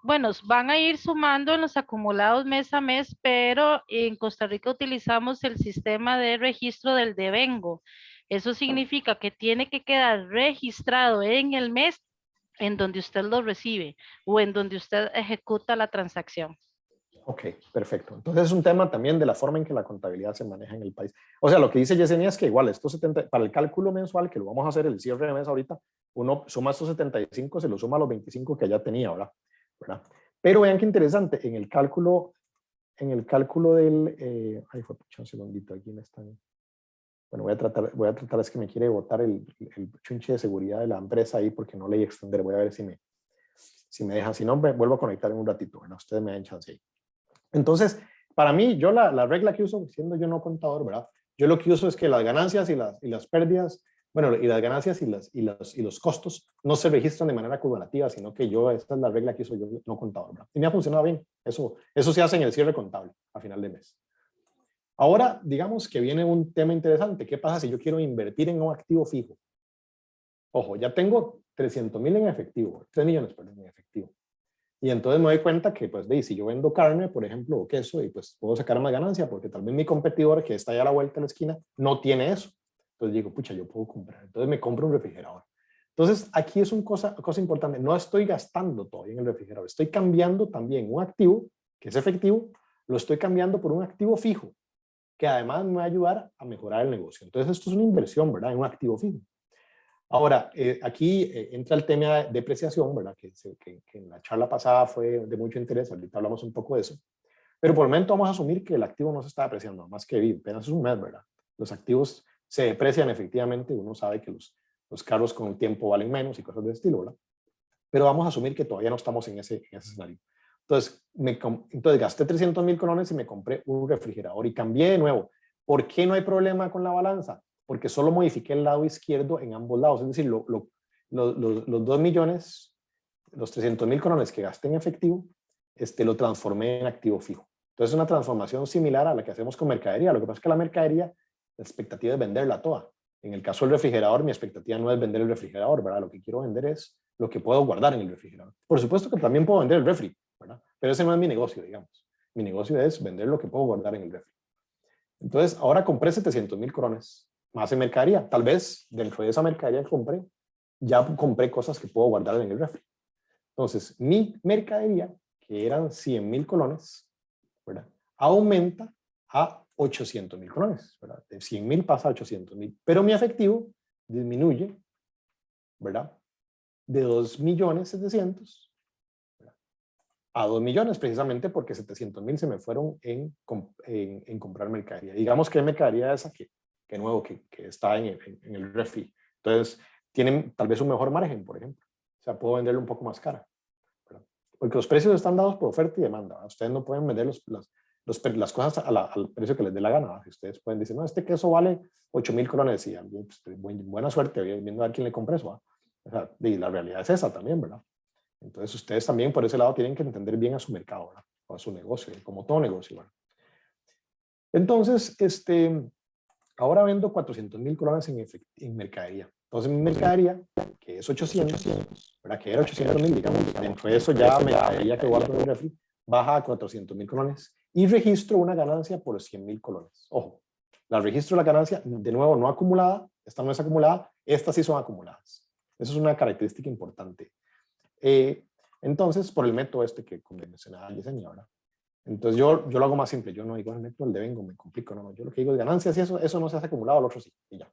Bueno, van a ir sumando en los acumulados mes a mes, pero en Costa Rica utilizamos el sistema de registro del devengo. Eso significa que tiene que quedar registrado en el mes en donde usted lo recibe o en donde usted ejecuta la transacción. Ok, perfecto. Entonces es un tema también de la forma en que la contabilidad se maneja en el país. O sea, lo que dice Yesenia es que igual, estos 70, para el cálculo mensual, que lo vamos a hacer el cierre de mes ahorita, uno suma estos 75, se lo suma a los 25 que ya tenía, ¿verdad? Pero vean qué interesante, en el cálculo del... ay, fue pucha, un segundito, aquí me están... Bueno, voy a tratar, es que me quiere botar el chunche de seguridad de la empresa ahí porque no leí extender. Voy a ver si me dejan. Si no, me vuelvo a conectar en un ratito. Bueno, ustedes me dan chance ahí. Entonces, para mí, yo la regla que uso, siendo yo no contador, ¿verdad? Yo lo que uso es que las ganancias y las pérdidas, bueno, y las ganancias y los costos no se registran de manera acumulativa, sino que esta es la regla que uso yo no contador, ¿verdad? Y me ha funcionado bien. Eso se hace en el cierre contable a final de mes. Ahora, digamos que viene un tema interesante. ¿Qué pasa si yo quiero invertir en un activo fijo? Ojo, ya tengo 300,000 en efectivo, 3 millones, perdón, en efectivo. Y entonces me doy cuenta que, pues, si yo vendo carne, por ejemplo, o queso, y pues puedo sacar más ganancia, porque tal vez mi competidor, que está allá a la vuelta de la esquina, no tiene eso. Entonces digo, pucha, yo puedo comprar. Entonces me compro un refrigerador. Entonces, aquí es una cosa importante. No estoy gastando todavía en el refrigerador. Estoy cambiando también un activo, que es efectivo, lo estoy cambiando por un activo fijo, que además me va a ayudar a mejorar el negocio. Entonces, esto es una inversión, ¿verdad? En un activo fijo. Ahora, aquí entra el tema de depreciación, ¿verdad? Que en la charla pasada fue de mucho interés, ahorita hablamos un poco de eso. Pero por el momento vamos a asumir que el activo no se está depreciando, más que apenas es un mes, ¿verdad? Los activos se deprecian efectivamente, uno sabe que los carros con el tiempo valen menos y cosas de estilo, ¿verdad? Pero vamos a asumir que todavía no estamos en ese escenario. Entonces gasté 300,000 colones y me compré un refrigerador y cambié de nuevo. ¿Por qué no hay problema con la balanza? Porque solo modifiqué el lado izquierdo en ambos lados. Es decir, los 2 millones, los 300,000 colones que gasté en efectivo, lo transformé en activo fijo. Entonces es una transformación similar a la que hacemos con mercadería. Lo que pasa es que la mercadería, la expectativa es venderla toda. En el caso del refrigerador, mi expectativa no es vender el refrigerador, ¿verdad? Lo que quiero vender es lo que puedo guardar en el refrigerador. Por supuesto que también puedo vender el refri, ¿verdad? Pero ese no es mi negocio, digamos. Mi negocio es vender lo que puedo guardar en el refri. Entonces, ahora compré 700,000 colones más en mercadería. Tal vez dentro de esa mercadería que compré, ya compré cosas que puedo guardar en el refri. Entonces, mi mercadería, que eran 100,000 colones, ¿verdad? Aumenta a 800,000 colones, ¿verdad? De 100,000 pasa a 800,000. Pero mi efectivo disminuye, ¿verdad? De 2,700,000 a 2 millones, precisamente porque 700,000 se me fueron en comprar mercadería. Digamos que hay mercadería esa que nuevo, que está en el refri. Entonces, tienen tal vez un mejor margen, por ejemplo. O sea, puedo venderlo un poco más cara, ¿verdad? Porque los precios están dados por oferta y demanda, ¿verdad? Ustedes no pueden vender las cosas al precio que les dé la gana, ¿verdad? Ustedes pueden decir, no, este queso vale 8,000 colones y pues, buena suerte viendo a quién le compra eso, ¿verdad? O sea, y la realidad es esa también, ¿verdad? Entonces, ustedes también por ese lado tienen que entender bien a su mercado, ¿verdad? O a su negocio, como todo negocio, ¿verdad? Entonces, ahora vendo 400,000 colones en mercadería. Entonces, mi mercadería, que es 800, ¿verdad? Que era 800,000, digamos, dentro de eso ya mercadería que guardo en el refri, baja a 400,000 colones y registro una ganancia por 100,000 colones. Ojo, la registro la ganancia, de nuevo, no acumulada, esta no es acumulada, estas sí son acumuladas. Eso es una característica importante. Entonces, por el método que mencionaba Yesenia, ¿verdad? Entonces yo lo hago más simple, yo no digo el método del devengo, me complico, no, yo lo que digo es ganancias y eso no se hace acumulado, el otro sí, y ya.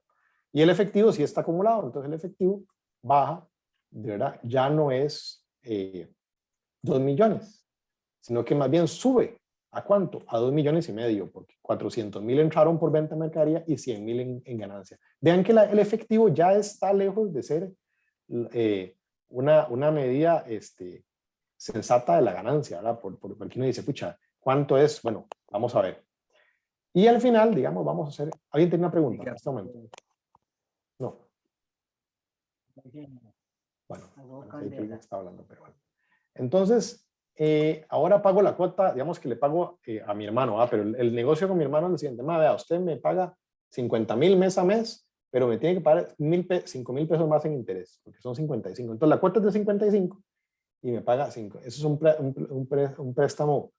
Y el efectivo sí está acumulado, entonces el efectivo baja, de verdad, ya no es 2 millones, sino que más bien sube, ¿a cuánto? A 2,5 millones, porque 400,000 entraron por venta de mercadería y 100,000 en ganancia. Vean que el efectivo ya está lejos de ser una medida sensata de la ganancia, ¿verdad? Porque uno dice, pucha, ¿cuánto es? Bueno, vamos a ver. Y al final, digamos, vamos a hacer... ¿Alguien tiene una pregunta en este momento? No. Bueno, ahí que alguien está hablando, pero bueno. Entonces, ahora pago la cuota, digamos que le pago a mi hermano, ¿verdad? Pero el negocio con mi hermano es el siguiente, vea, usted me paga 50,000 mes a mes, pero me tiene que pagar 5,000 pesos más en interés, porque son 55. Entonces, la cuota es de 55 y me paga 5. Eso es un préstamo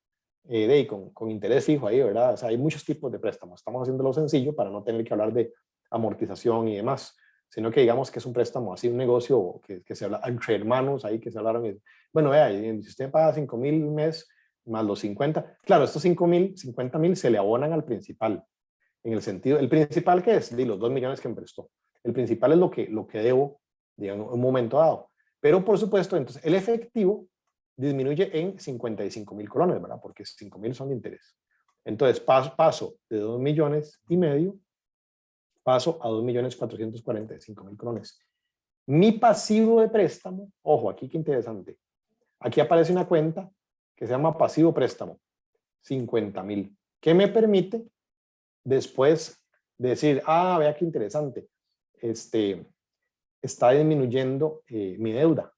con interés fijo ahí, ¿verdad? O sea, hay muchos tipos de préstamos. Estamos haciéndolo sencillo para no tener que hablar de amortización y demás, sino que digamos que es un préstamo así, un negocio que se habla entre hermanos ahí, que se hablaron. Bueno, vea, si usted paga 5,000 al mes más los 50, claro, estos 5,000, 50,000 se le abonan al principal. En el sentido, ¿el principal qué es? De los 2 millones que me prestó. El principal es lo que debo, digamos, en un momento dado. Pero por supuesto, entonces el efectivo disminuye en 55,000 colones, ¿verdad? Porque 5,000 son de interés. Entonces paso de 2,5 millones, paso a 2,445,000 colones. Mi pasivo de préstamo, ojo, aquí qué interesante. Aquí aparece una cuenta que se llama pasivo préstamo, 50,000, que me permite después decir, vea qué interesante, está disminuyendo mi deuda.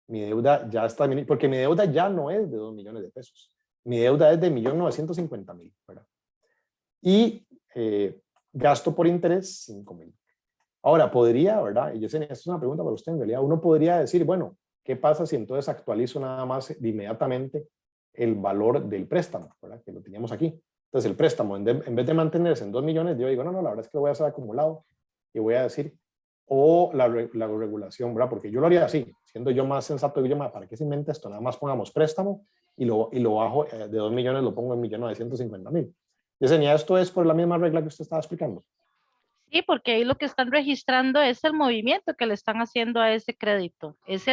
Mi deuda ya está disminuyendo, porque mi deuda ya no es de 2 millones de pesos. Mi deuda es de 1,950,000, ¿verdad? Y gasto por interés 5,000. Ahora, podría, ¿verdad? Y yo sé, esta es una pregunta para usted en realidad. Uno podría decir, bueno, ¿qué pasa si entonces actualizo nada más inmediatamente el valor del préstamo, ¿verdad? Que lo teníamos aquí. Entonces, el préstamo, en vez de mantenerse en 2 millones, yo digo, no, la verdad es que lo voy a hacer acumulado y voy a decir, o la regulación, ¿verdad? Porque yo lo haría así, siendo yo más sensato, digo yo, ¿para qué se inventa esto? Nada más pongamos préstamo y lo bajo de 2 millones, lo pongo en 1,950,000. Yesenia, ¿esto es por la misma regla que usted estaba explicando? Sí, porque ahí lo que están registrando es el movimiento que le están haciendo a ese crédito. Es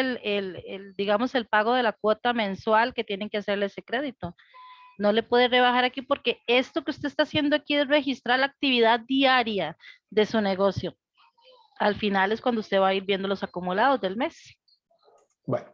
digamos, el pago de la cuota mensual que tienen que hacerle ese crédito. No le puede rebajar aquí porque esto que usted está haciendo aquí es registrar la actividad diaria de su negocio. Al final es cuando usted va a ir viendo los acumulados del mes. Bueno,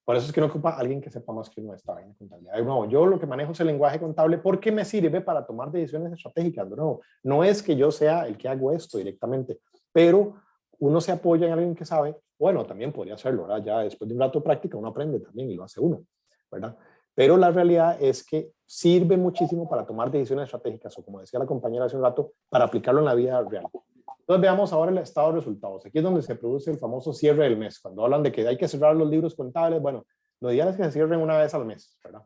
por eso es que no ocupa alguien que sepa más que uno de esta vaina de contabilidad. De nuevo, yo lo que manejo es el lenguaje contable porque me sirve para tomar decisiones estratégicas. De nuevo, no es que yo sea el que hago esto directamente, pero uno se apoya en alguien que sabe. Bueno, también podría hacerlo, ¿verdad? Ya después de un rato de práctica uno aprende también y lo hace uno, ¿verdad? Pero la realidad es que sirve muchísimo para tomar decisiones estratégicas o, como decía la compañera hace un rato, para aplicarlo en la vida real. Entonces veamos ahora el estado de resultados. Aquí es donde se produce el famoso cierre del mes. Cuando hablan de que hay que cerrar los libros contables, bueno, lo ideal es que se cierren una vez al mes, ¿verdad?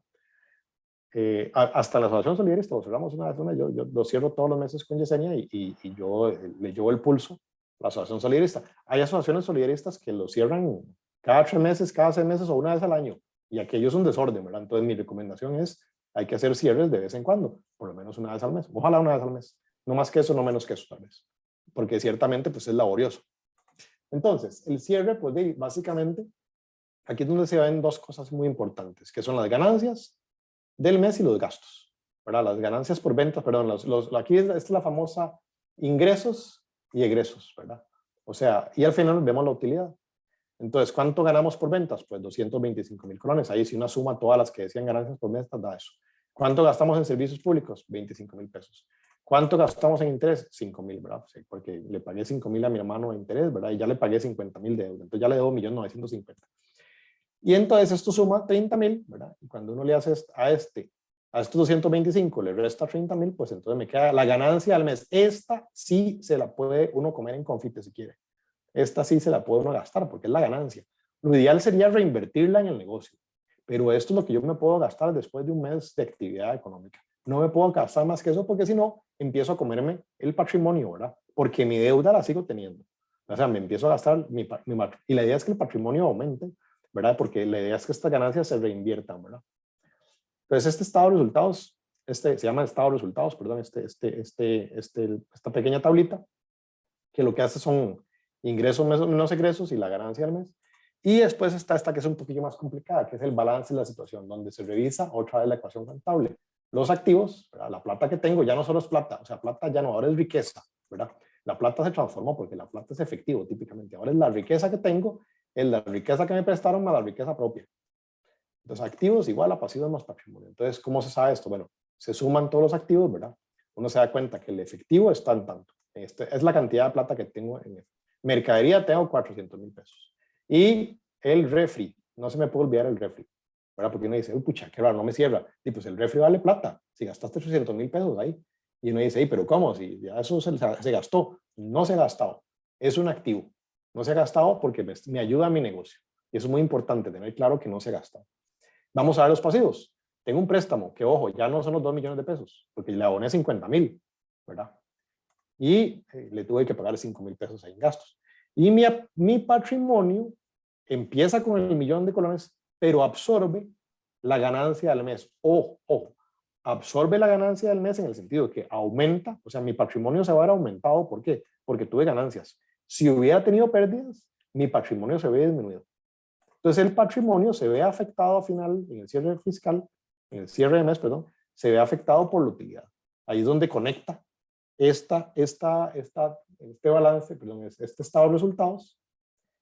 Hasta la asociación solidarista lo cerramos una vez al mes. Yo lo cierro todos los meses con Yesenia y yo le llevo el pulso a la asociación solidarista. Hay asociaciones solidaristas que lo cierran cada 3 meses, cada 6 meses o una vez al año. Y aquello es un desorden, ¿verdad? Entonces mi recomendación es, hay que hacer cierres de vez en cuando, por lo menos una vez al mes. Ojalá una vez al mes. No más que eso, no menos que eso tal vez. Porque ciertamente pues es laborioso. Entonces, el cierre, pues básicamente, aquí es donde se ven 2 cosas muy importantes, que son las ganancias del mes y los gastos, ¿verdad? Las ganancias por ventas, perdón, aquí esta es la famosa ingresos y egresos, ¿verdad? O sea, y al final vemos la utilidad. Entonces, ¿cuánto ganamos por ventas? Pues 225,000 colones. Ahí si una suma todas las que decían ganancias por ventas, da eso. ¿Cuánto gastamos en servicios públicos? 25,000 pesos. ¿Cuánto gastamos en interés? 5,000, ¿verdad? Sí, porque le pagué 5,000 a mi hermano en interés, ¿verdad? Y ya le pagué 50,000 de deuda. Entonces ya le debo 1,950,000. Y entonces esto suma 30,000, ¿verdad? Y cuando uno le hace a estos 225, le resta 30,000, pues entonces me queda la ganancia al mes. Esta sí se la puede uno comer en confite si quiere. Esta sí se la puede uno gastar porque es la ganancia. Lo ideal sería reinvertirla en el negocio. Pero esto es lo que yo me puedo gastar después de un mes de actividad económica. No me puedo gastar más que eso porque si no, empiezo a comerme el patrimonio, ¿verdad? Porque mi deuda la sigo teniendo. O sea, me empiezo a gastar y la idea es que el patrimonio aumente, ¿verdad? Porque la idea es que estas ganancias se reinviertan, ¿verdad? Entonces, este estado de resultados, se llama estado de resultados, perdón, esta pequeña tablita, que lo que hace son ingresos menos egresos y la ganancia al mes. Y después está esta que es un poquillo más complicada, que es el balance de la situación, donde se revisa otra vez la ecuación contable. Los activos, ¿verdad? La plata que tengo ya no solo es plata, o sea, plata ya no, ahora es riqueza, ¿verdad? La plata se transformó porque la plata es efectivo típicamente. Ahora es la riqueza que tengo, es la riqueza que me prestaron más la riqueza propia. Entonces, activos igual a pasivos más patrimonio. Entonces, ¿cómo se sabe esto? Bueno, se suman todos los activos, ¿verdad? Uno se da cuenta que el efectivo está en tanto. Es la cantidad de plata que tengo en mercadería, tengo 400,000 pesos. Y el refri, no se me puede olvidar el refri, ¿verdad? Porque uno dice, uy, pucha, qué raro, no me cierra. Y pues el refri vale plata. Si gastaste 300,000 pesos ahí. Y uno dice, pero ¿cómo? Si ya eso se gastó. No se ha gastado. Es un activo. No se ha gastado porque me ayuda a mi negocio. Y eso es muy importante, tener claro que no se gasta. Vamos a ver los pasivos. Tengo un préstamo que, ojo, ya no son los 2 millones de pesos, porque le aboné 50,000, ¿verdad? Y le tuve que pagar 5,000 pesos ahí en gastos. Y mi patrimonio empieza con el millón de colones, pero absorbe la ganancia del mes. Ojo, absorbe la ganancia del mes en el sentido de que aumenta, o sea, mi patrimonio se va a ver aumentado. ¿Por qué? Porque tuve ganancias. Si hubiera tenido pérdidas, mi patrimonio se ve disminuido. Entonces el patrimonio se ve afectado al final, en el cierre fiscal, en el cierre de mes, perdón, se ve afectado por la utilidad. Ahí es donde conecta este balance, perdón, este estado de resultados,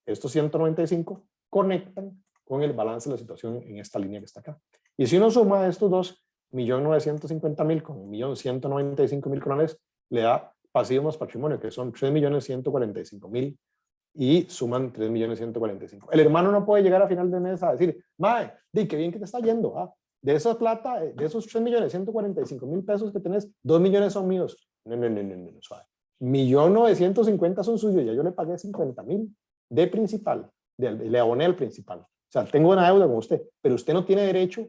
estos 195 conectan con el balance de la situación en esta línea que está acá. Y si uno suma estos dos, 1.950.000 con 1.195.000 colones, le da pasivo más patrimonio, que son 3.145.000 y suman 3.145.000. El hermano no puede llegar a final de mes a decir, mae, di, qué bien que te está yendo. Ah, de esa plata, de esos 3.145.000 pesos que tenés, 2 millones son míos. No, suave. 1.950.000 son suyos, ya yo le pagué 50.000 de principal, le aboné el principal. O sea, tengo una deuda con usted, pero usted no tiene derecho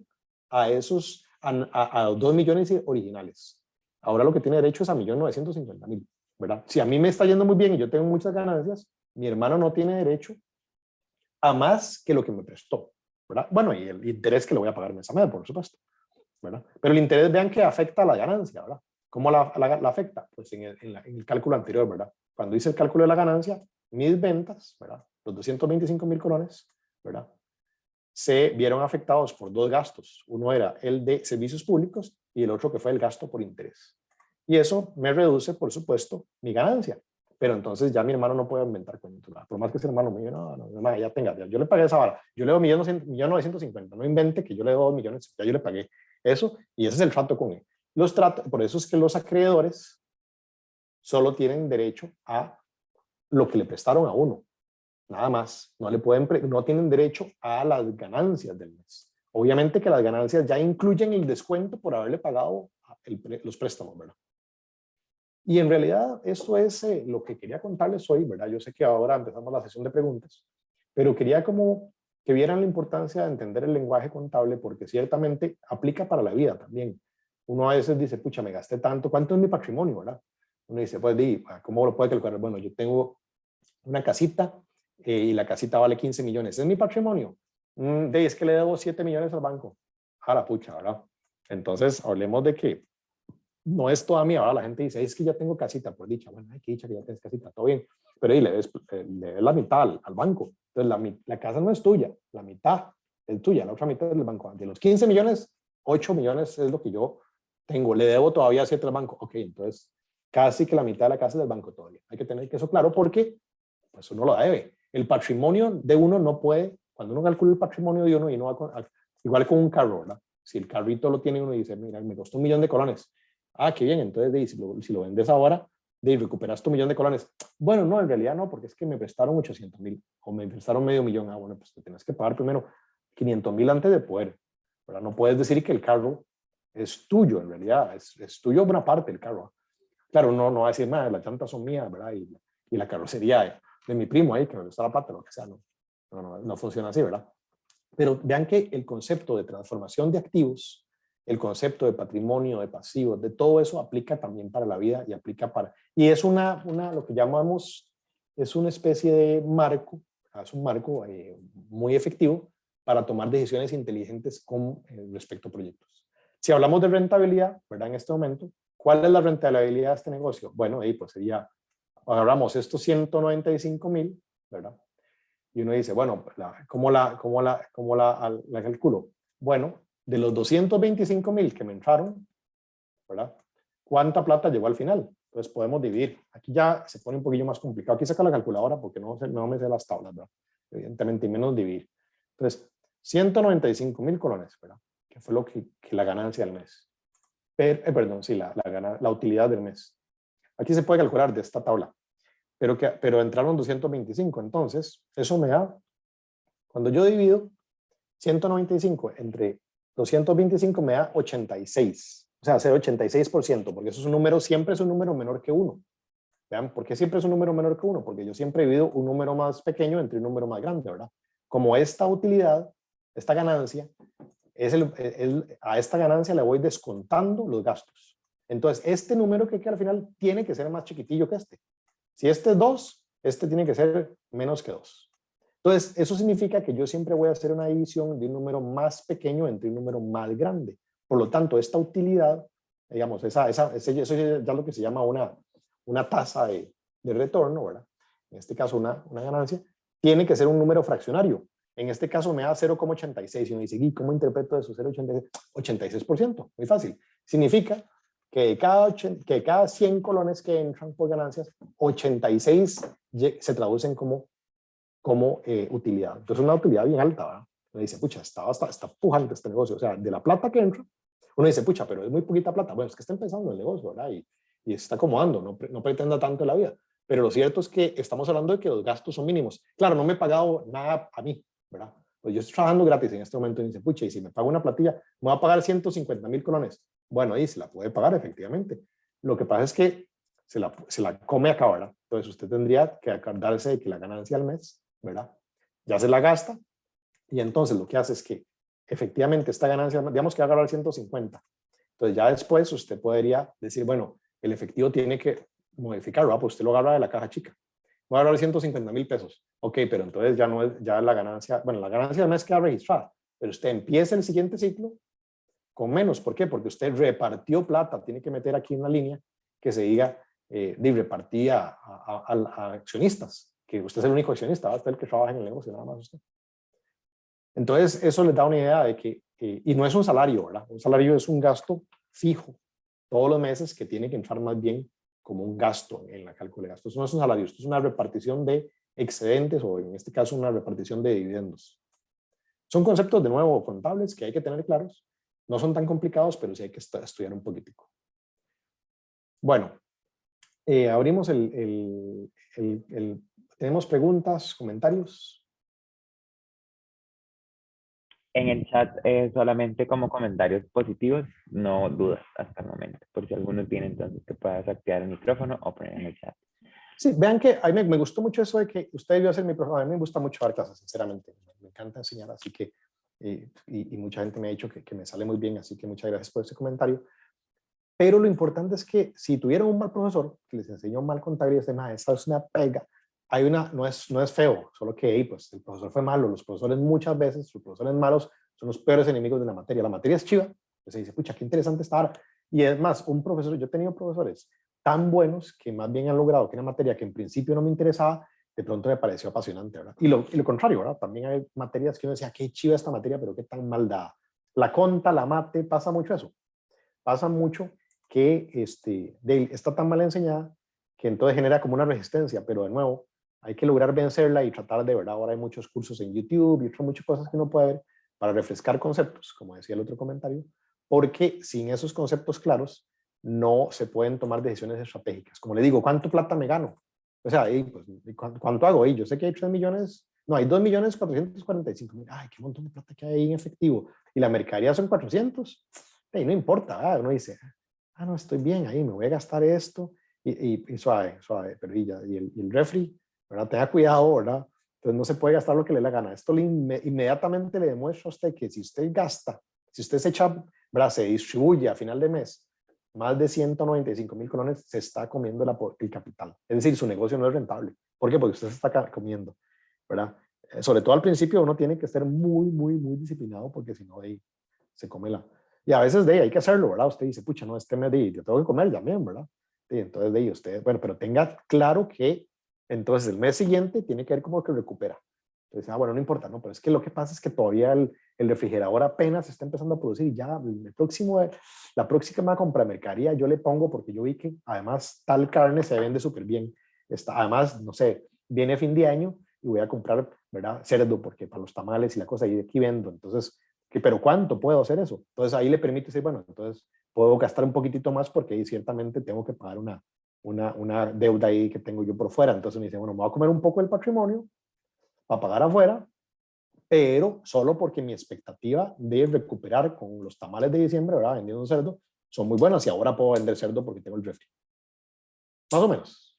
a esos, a 2 millones originales. Ahora lo que tiene derecho es a 1.950.000, ¿verdad? Si a mí me está yendo muy bien y yo tengo muchas ganancias, mi hermano no tiene derecho a más que lo que me prestó, ¿verdad? Bueno, y el interés que le voy a pagar mes a mes, por supuesto, ¿verdad? Pero el interés, vean que afecta a la ganancia, ¿verdad? ¿Cómo la afecta? Pues en el cálculo anterior, ¿verdad? Cuando hice el cálculo de la ganancia, mis ventas, ¿verdad? Los 225.000 colones, ¿verdad? Se vieron afectados por dos gastos. Uno era el de servicios públicos y el otro que fue el gasto por interés. Y eso me reduce, por supuesto, mi ganancia. Pero entonces ya mi hermano no puede inventar cuentos. Por más que ese hermano me diga, no, ya tenga, yo le pagué esa vara. Yo le doy 1.950.000. No invente que yo le doy 2 millones, ya yo le pagué eso. Y ese es el trato con él. Por eso es que los acreedores solo tienen derecho a lo que le prestaron a uno. Nada más. No tienen derecho a las ganancias del mes. Obviamente que las ganancias ya incluyen el descuento por haberle pagado los préstamos, ¿verdad? Y en realidad esto es lo que quería contarles hoy, ¿verdad? Yo sé que ahora empezamos la sesión de preguntas, pero quería como que vieran la importancia de entender el lenguaje contable porque ciertamente aplica para la vida también. Uno a veces dice, pucha, me gasté tanto, ¿cuánto es mi patrimonio, verdad? Uno dice, pues, ¿cómo lo puede calcular? Bueno, yo tengo una casita y la casita vale 15 millones. ¿Es mi patrimonio? Es que le debo 7 millones al banco. A la pucha, ¿verdad? Entonces, hablemos de que no es toda mía, ¿verdad? La gente dice, es que ya tengo casita, pues dicha, bueno, ay, qué dicha que ya tienes casita, todo bien. Pero ahí le des la mitad al banco. Entonces, la casa no es tuya, la mitad es tuya, la otra mitad es del banco. De los 15 millones, 8 millones es lo que yo tengo. Le debo todavía 7 al banco. Ok, entonces, casi que la mitad de la casa es del banco todavía. Hay que tener eso claro porque pues uno lo debe. El patrimonio de uno no puede, cuando uno calcula el patrimonio de uno, y no va igual con un carro, ¿verdad? Si el carrito lo tiene uno y dice, mira, me costó 1 millón de colones. Ah, qué bien, entonces si lo vendes ahora, recuperas tu 1 millón de colones. Bueno, no, en realidad no, porque es que me prestaron 800.000 o me prestaron medio millón. Ah, bueno, pues te tienes que pagar primero 500.000 antes de poder, ¿verdad? No puedes decir que el carro es tuyo, en realidad, es tuyo una parte del carro. Claro, no va a decir, nada, las llantas son mías, ¿verdad? Y la carrocería de mi primo ahí, que me prestó la plata, lo que sea, no funciona así, ¿verdad? Pero vean que el concepto de transformación de activos, el concepto de patrimonio, de pasivos, de todo eso aplica también para la vida y aplica para... Y es lo que llamamos, es una especie de marco, es un marco muy efectivo para tomar decisiones inteligentes con respecto a proyectos. Si hablamos de rentabilidad, ¿verdad? En este momento, ¿cuál es la rentabilidad de este negocio? Bueno, ahí pues sería, agarramos estos 195.000, ¿verdad? Y uno dice, bueno, ¿cómo la calculo? Bueno, de los 225.000 que me entraron, ¿verdad? ¿Cuánta plata llegó al final? Entonces podemos dividir. Aquí ya se pone un poquillo más complicado. Aquí saco la calculadora porque no me sé las tablas, ¿verdad? Evidentemente, y menos dividir. Entonces, 195.000 colones, ¿verdad? Que fue que la ganancia del mes. Perdón, sí, la utilidad del mes. Aquí se puede calcular de esta tabla. Pero entraron 225, entonces eso me da, cuando yo divido 195 entre 225 me da 86, o sea, hace 86%, porque eso es un número, siempre es un número menor que 1. Vean, ¿por qué siempre es un número menor que 1? Porque yo siempre divido un número más pequeño entre un número más grande, ¿verdad? como esta utilidad, esta ganancia, a esta ganancia le voy descontando los gastos. Entonces, este número que queda al final tiene que ser más chiquitillo que este. Si este es 2, este tiene que ser menos que 2. Entonces, eso significa que yo siempre voy a hacer una división de un número más pequeño entre un número más grande. Por lo tanto, esta utilidad, digamos, eso ya es lo que se llama una tasa de retorno, ¿verdad? En este caso, una ganancia, tiene que ser un número fraccionario. En este caso me da 0,86. Y uno dice, ¿y cómo interpreto eso? 0,86. 86%, muy fácil. Significa que de cada 100 colones que entran por ganancias, 86 se traducen como utilidad. Entonces, una utilidad bien alta, ¿verdad? Uno dice, pucha, está pujante este negocio. O sea, de la plata que entra, uno dice, pucha, pero es muy poquita plata. Bueno, es que está empezando el negocio, ¿verdad? Y se está acomodando, no pretenda tanto en la vida. Pero lo cierto es que estamos hablando de que los gastos son mínimos. Claro, no me he pagado nada a mí, ¿verdad? Pues yo estoy trabajando gratis en este momento y dice, pucha, y si me pago una platilla, me va a pagar 150,000 colones. Bueno, ahí se la puede pagar efectivamente. Lo que pasa es que se la come acá, ¿verdad? Entonces usted tendría que acordarse de que la ganancia al mes, ¿verdad? Ya se la gasta y entonces lo que hace es que efectivamente esta ganancia, digamos que va a agarrar 150. Entonces ya después usted podría decir, bueno, el efectivo tiene que modificarlo, ¿verdad? Pues usted lo agarra de la caja chica. Voy a agarrar 150,000 pesos. Ok, pero entonces ya no es ya la ganancia, bueno, la ganancia del mes queda registrada, pero usted empieza el siguiente ciclo con menos. ¿Por qué? Porque usted repartió plata. Tiene que meter aquí una línea que se diga de repartir a accionistas, que usted es el único accionista, usted es el que trabaja en el negocio, nada más usted. Entonces, eso les da una idea de que, y no es un salario, ¿verdad? Un salario es un gasto fijo todos los meses que tiene que entrar más bien como un gasto en la cálculo de gastos. Esto no es un salario, esto es una repartición de excedentes o en este caso una repartición de dividendos. Son conceptos de nuevo contables que hay que tener claros. No son tan complicados, pero sí hay que estudiar un poquitico. Bueno, abrimos ¿tenemos preguntas, comentarios? En el chat solamente como comentarios positivos, no dudas hasta el momento. Por si alguno tiene, entonces que puedas activar el micrófono o poner en el chat. Sí, vean que a mí me gustó mucho eso de que usted debió ser mi profesor. A mí me gusta mucho dar clases, sinceramente. Me encanta enseñar, así que, y mucha gente me ha dicho que me sale muy bien, así que muchas gracias por ese comentario. Pero lo importante es que si tuvieron un mal profesor que les enseñó mal contabilidad, de nada, esa es una pega. No es feo, solo que pues, el profesor fue malo. Los profesores muchas veces, los profesores malos son los peores enemigos de la materia. La materia es chiva, pues se dice, pucha, qué interesante está ahora. Y es más, yo he tenido profesores tan buenos que más bien han logrado que una materia que en principio no me interesaba, de pronto me pareció apasionante, ¿verdad? Y lo contrario, ¿verdad? También hay materias que uno decía, qué chiva esta materia, pero qué tan mal dada. La conta, la mate, pasa mucho eso. Pasa mucho que está tan mal enseñada que entonces genera como una resistencia, pero de nuevo, hay que lograr vencerla y tratar de verdad. Ahora hay muchos cursos en YouTube y otras muchas cosas que uno puede ver para refrescar conceptos, como decía el otro comentario, porque sin esos conceptos claros no se pueden tomar decisiones estratégicas. Como le digo, ¿cuánto plata me gano? O sea, pues, ¿cuánto hago? Yo sé que hay 3 millones, no, hay 2.445.000. Ay, qué montón de plata que hay ahí en efectivo. Y la mercadería son 400. No importa, ¿verdad? Uno dice, no, estoy bien ahí, me voy a gastar esto. Y suave, pero y el refri, ¿verdad? Tenga cuidado, ¿verdad? Entonces no se puede gastar lo que le dé la gana. Esto inmediatamente le demuestra a usted que si usted gasta, si usted se echa, ¿verdad? Se distribuye a final de mes más de 195,000 colones, se está comiendo el capital. Es decir, su negocio no es rentable. ¿Por qué? Porque usted se está comiendo, ¿verdad? Sobre todo al principio uno tiene que ser muy, muy, muy disciplinado porque si no, se come la... Y a veces hay que hacerlo, ¿verdad? Usted dice, pucha, no, este mes yo tengo que comer también, ¿verdad? Y entonces usted, bueno, pero tenga claro que entonces el mes siguiente tiene que ver como que recupera. Entonces, bueno, no importa, ¿no? Pero es que lo que pasa es que todavía el refrigerador apenas está empezando a producir. Ya la próxima compra de mercadería yo le pongo porque yo vi que además tal carne se vende súper bien. Además, no sé, viene fin de año y voy a comprar, ¿verdad? Cerdo porque para los tamales y la cosa, y aquí vendo. Entonces, ¿pero cuánto puedo hacer eso? Entonces ahí le permite decir, bueno, entonces puedo gastar un poquitito más porque ahí ciertamente tengo que pagar una deuda ahí que tengo yo por fuera. Entonces me dice, bueno, me voy a comer un poco del patrimonio para pagar afuera, pero solo porque mi expectativa de recuperar con los tamales de diciembre, ¿verdad? Vendiendo un cerdo, son muy buenas y ahora puedo vender cerdo porque tengo el refri. Más o menos.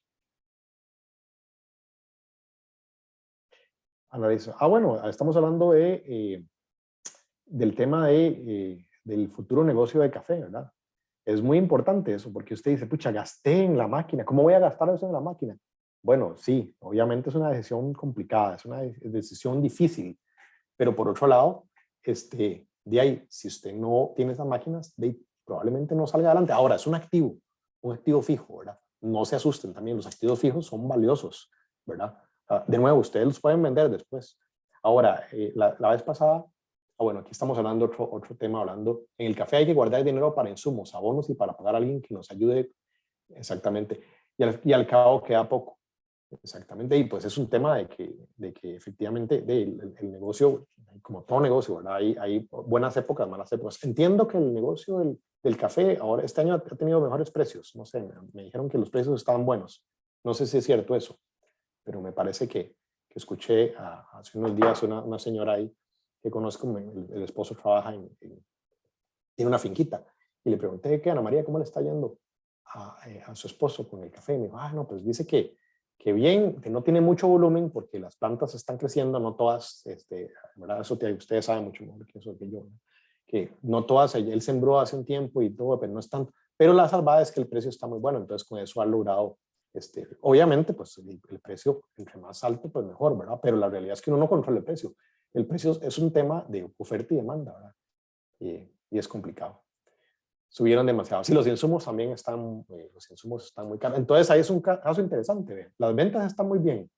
Analizo. Bueno, estamos hablando del tema del futuro negocio de café, ¿verdad? Es muy importante eso, porque usted dice, pucha, gasté en la máquina, ¿cómo voy a gastar eso en la máquina? Bueno, sí, obviamente es una decisión complicada, es una decisión difícil, pero por otro lado, de ahí, si usted no tiene esas máquinas, probablemente no salga adelante. Ahora, es un activo fijo, ¿verdad? No se asusten también, los activos fijos son valiosos, ¿verdad? De nuevo, ustedes los pueden vender después. Ahora, la vez pasada, bueno, aquí estamos hablando otro tema, hablando, en el café hay que guardar dinero para insumos, abonos y para pagar a alguien que nos ayude, exactamente, y al cabo queda poco, exactamente, y pues es un tema de que efectivamente el negocio, como todo negocio, ¿verdad? Hay buenas épocas, malas épocas. Entiendo que el negocio del café ahora, este año ha tenido mejores precios, no sé, me dijeron que los precios estaban buenos, no sé si es cierto eso, pero me parece que escuché hace unos días una señora ahí que conozco, el esposo trabaja tiene una finquita, y le pregunté que Ana María, ¿cómo le está yendo a su esposo con el café? Y me dijo, no, pues dice que bien, que no tiene mucho volumen porque las plantas están creciendo, no todas, ¿verdad? Eso ustedes saben mucho mejor que eso que yo, ¿no? Que no todas, él sembró hace un tiempo y todo, pero no es tanto, pero la salvada es que el precio está muy bueno, entonces con eso ha logrado, obviamente, pues el precio, entre más alto, pues mejor, ¿verdad? Pero la realidad es que uno no controla el precio. El precio es un tema de oferta y demanda, ¿verdad? Y es complicado. Subieron demasiado. Sí, los insumos también están muy caros. Entonces ahí es un caso interesante. ¿Ve? Las ventas están muy bien,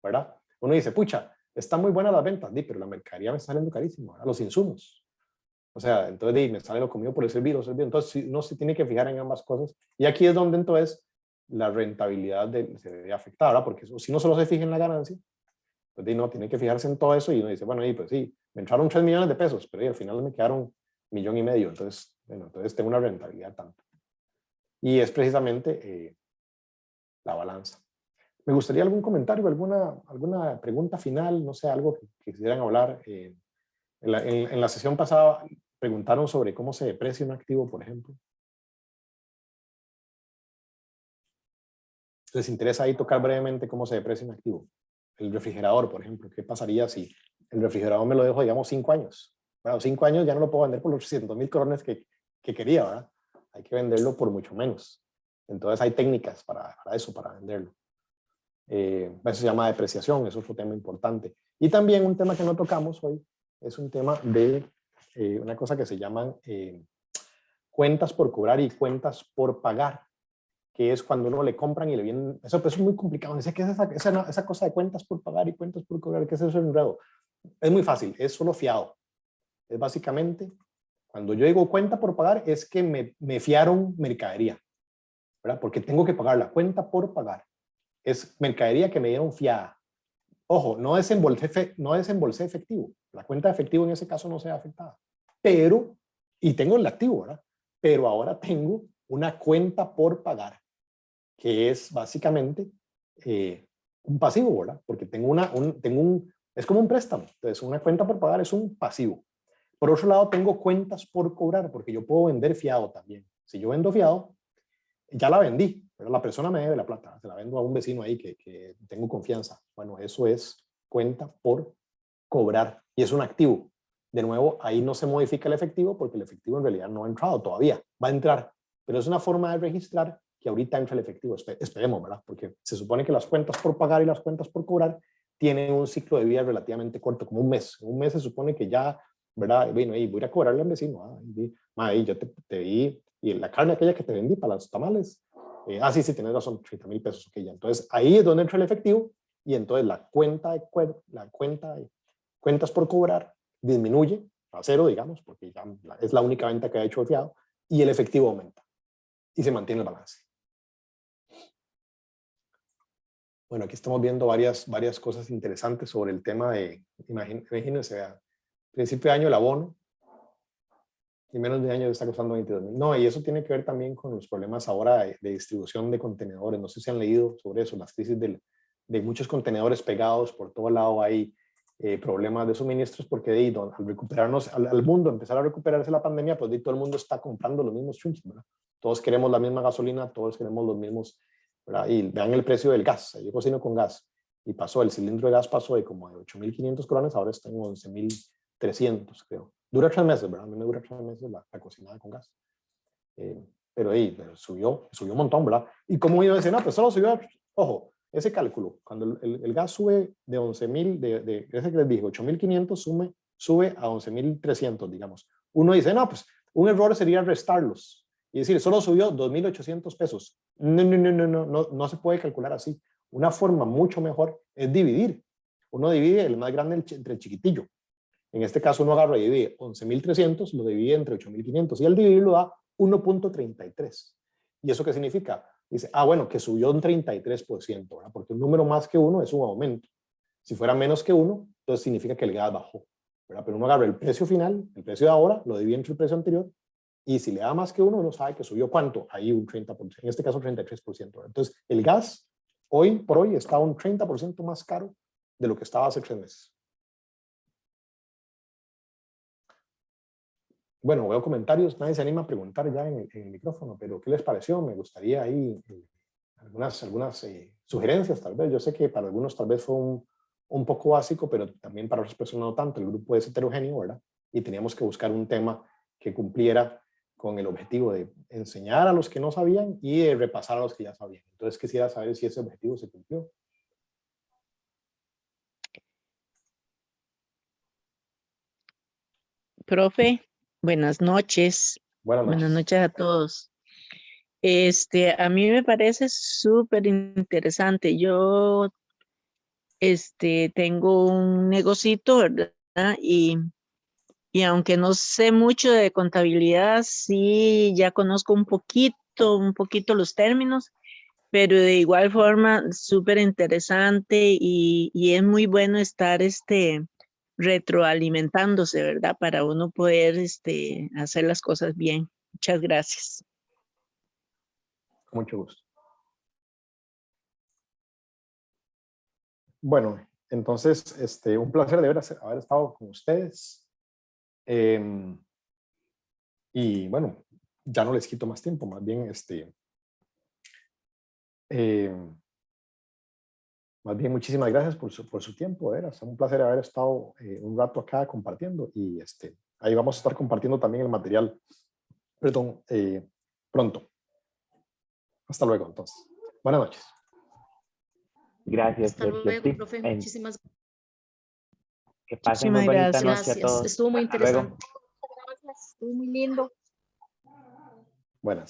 ¿verdad? Uno dice, pucha, están muy buenas las ventas, pero la mercadería me está saliendo carísimo, ¿verdad? Los insumos. O sea, entonces me sale lo comido por el servicio. Entonces uno se tiene que fijar en ambas cosas. Y aquí es donde entonces la rentabilidad se debe afectar, ¿verdad? Porque si no solo se fija en la ganancia, pues no, tiene que fijarse en todo eso y uno dice, bueno, pues sí, me entraron 3 millones de pesos, pero al final me quedaron 1,5 millones. Entonces, bueno, entonces tengo una rentabilidad tanto. Y es precisamente la balanza. Me gustaría algún comentario, alguna pregunta final, no sé, algo que quisieran hablar. En la sesión pasada preguntaron sobre cómo se deprecia un activo, por ejemplo. ¿Les interesa ahí tocar brevemente cómo se deprecia un activo? El refrigerador, por ejemplo, ¿qué pasaría si el refrigerador me lo dejo, digamos, 5 años? Bueno, 5 años ya no lo puedo vender por los 300,000 colones que quería, ¿verdad? Hay que venderlo por mucho menos. Entonces hay técnicas para eso, para venderlo. Eso se llama depreciación, eso es otro tema importante. Y también un tema que no tocamos hoy es un tema de una cosa que se llaman cuentas por cobrar y cuentas por pagar, que es cuando uno le compran y le vienen, eso es muy complicado, no sé qué es esa cosa de cuentas por pagar y cuentas por cobrar, ¿qué es eso enredo? Es muy fácil, es solo fiado. Es básicamente, cuando yo digo cuenta por pagar, es que me fiaron mercadería, ¿verdad? Porque tengo que pagar la cuenta por pagar. Es mercadería que me dieron fiada. Ojo, no es embolsé efectivo. La cuenta de efectivo en ese caso no se ve afectada. Pero, y tengo el activo, ¿verdad? Pero ahora tengo una cuenta por pagar, que es básicamente un pasivo, ¿verdad? Porque es como un préstamo. Entonces, una cuenta por pagar es un pasivo. Por otro lado, tengo cuentas por cobrar, porque yo puedo vender fiado también. Si yo vendo fiado, ya la vendí, pero la persona me debe la plata, se la vendo a un vecino ahí que tengo confianza. Bueno, eso es cuenta por cobrar y es un activo. De nuevo, ahí no se modifica el efectivo porque el efectivo en realidad no ha entrado todavía, va a entrar, pero es una forma de registrar que ahorita entra el efectivo. Esperemos, ¿verdad? Porque se supone que las cuentas por pagar y las cuentas por cobrar tienen un ciclo de vida relativamente corto, como un mes. En un mes se supone que ya, ¿verdad? Bueno, y voy a cobrarle al vecino. Yo te di, y la carne aquella que te vendí para los tamales, sí, tienes razón, 30,000 pesos, ok, ya. Entonces ahí es donde entra el efectivo y entonces la cuenta de cuentas por cobrar disminuye a 0, digamos, porque ya es la única venta que ha hecho el fiado y el efectivo aumenta y se mantiene el balance. Bueno, aquí estamos viendo varias cosas interesantes sobre el tema de, imagínense, a principio de año el abono, y menos de un año está costando 22,000. No, y eso tiene que ver también con los problemas ahora de distribución de contenedores. No sé si han leído sobre eso, las crisis de muchos contenedores pegados por todo lado. Hay problemas de suministros porque al recuperarnos, al mundo empezar a recuperarse la pandemia, pues todo el mundo está comprando los mismos chunches, ¿verdad? Todos queremos la misma gasolina, todos queremos los mismos, ¿verdad? Y vean el precio del gas. Yo cocino con gas y pasó, el cilindro de gas pasó de como de 8.500 colones, ahora está en 11.300, creo. Dura 3 meses, ¿verdad? A mí me dura 3 meses la cocinada con gas. Pero subió un montón, ¿verdad? Y como yo decía, no, pues solo subió, ojo, ese cálculo, cuando el gas sube de 11.000, ese que les dije, 8.500, sube a 11.300, digamos. Uno dice, no, pues un error sería restarlos y decir, solo subió 2.800 pesos. No se puede calcular así. Una forma mucho mejor es dividir. Uno divide el más grande entre el chiquitillo. En este caso uno agarra y divide 11.300, lo divide entre 8.500 y al dividirlo da 1.33. ¿Y eso qué significa? Dice, bueno, que subió un 33%, ¿verdad? Porque un número más que 1 es un aumento. Si fuera menos que 1, entonces significa que el gas bajó, ¿verdad? Pero uno agarra el precio final, el precio de ahora, lo divide entre el precio anterior, y si le da más que 1, uno sabe que subió ¿cuánto? Ahí un 30%, en este caso 33%. ¿verdad? Entonces, el gas, hoy por hoy, está un 30% más caro de lo que estaba hace 3 meses. Bueno, veo comentarios, nadie se anima a preguntar ya en el micrófono, pero ¿qué les pareció? Me gustaría ahí algunas sugerencias tal vez. Yo sé que para algunos tal vez fue un poco básico, pero también para otras personas no tanto. El grupo es heterogéneo, ¿verdad? Y teníamos que buscar un tema que cumpliera con el objetivo de enseñar a los que no sabían y de repasar a los que ya sabían. Entonces quisiera saber si ese objetivo se cumplió. Profe, buenas noches. Buenas noches. Buenas noches a todos. A mí me parece súper interesante. Yo, tengo un negocito, ¿verdad? Y aunque no sé mucho de contabilidad, sí ya conozco un poquito los términos, pero de igual forma súper interesante y es muy bueno estar, retroalimentándose, ¿verdad? Para uno poder, hacer las cosas bien. Muchas gracias. Con mucho gusto. Bueno, entonces, un placer de haber estado con ustedes. Y bueno, ya no les quito más tiempo, más bien, más bien muchísimas gracias por su tiempo. Es un placer haber estado un rato acá compartiendo y ahí vamos a estar compartiendo también el material, perdón, pronto. Hasta luego, entonces. Buenas noches. Gracias. Hasta luego, profe. Muchísimas gracias. Que pasen muy bonita Muchísimas noche a todos. Estuvo muy Hasta luego. interesante. Estuvo muy lindo. Buenas.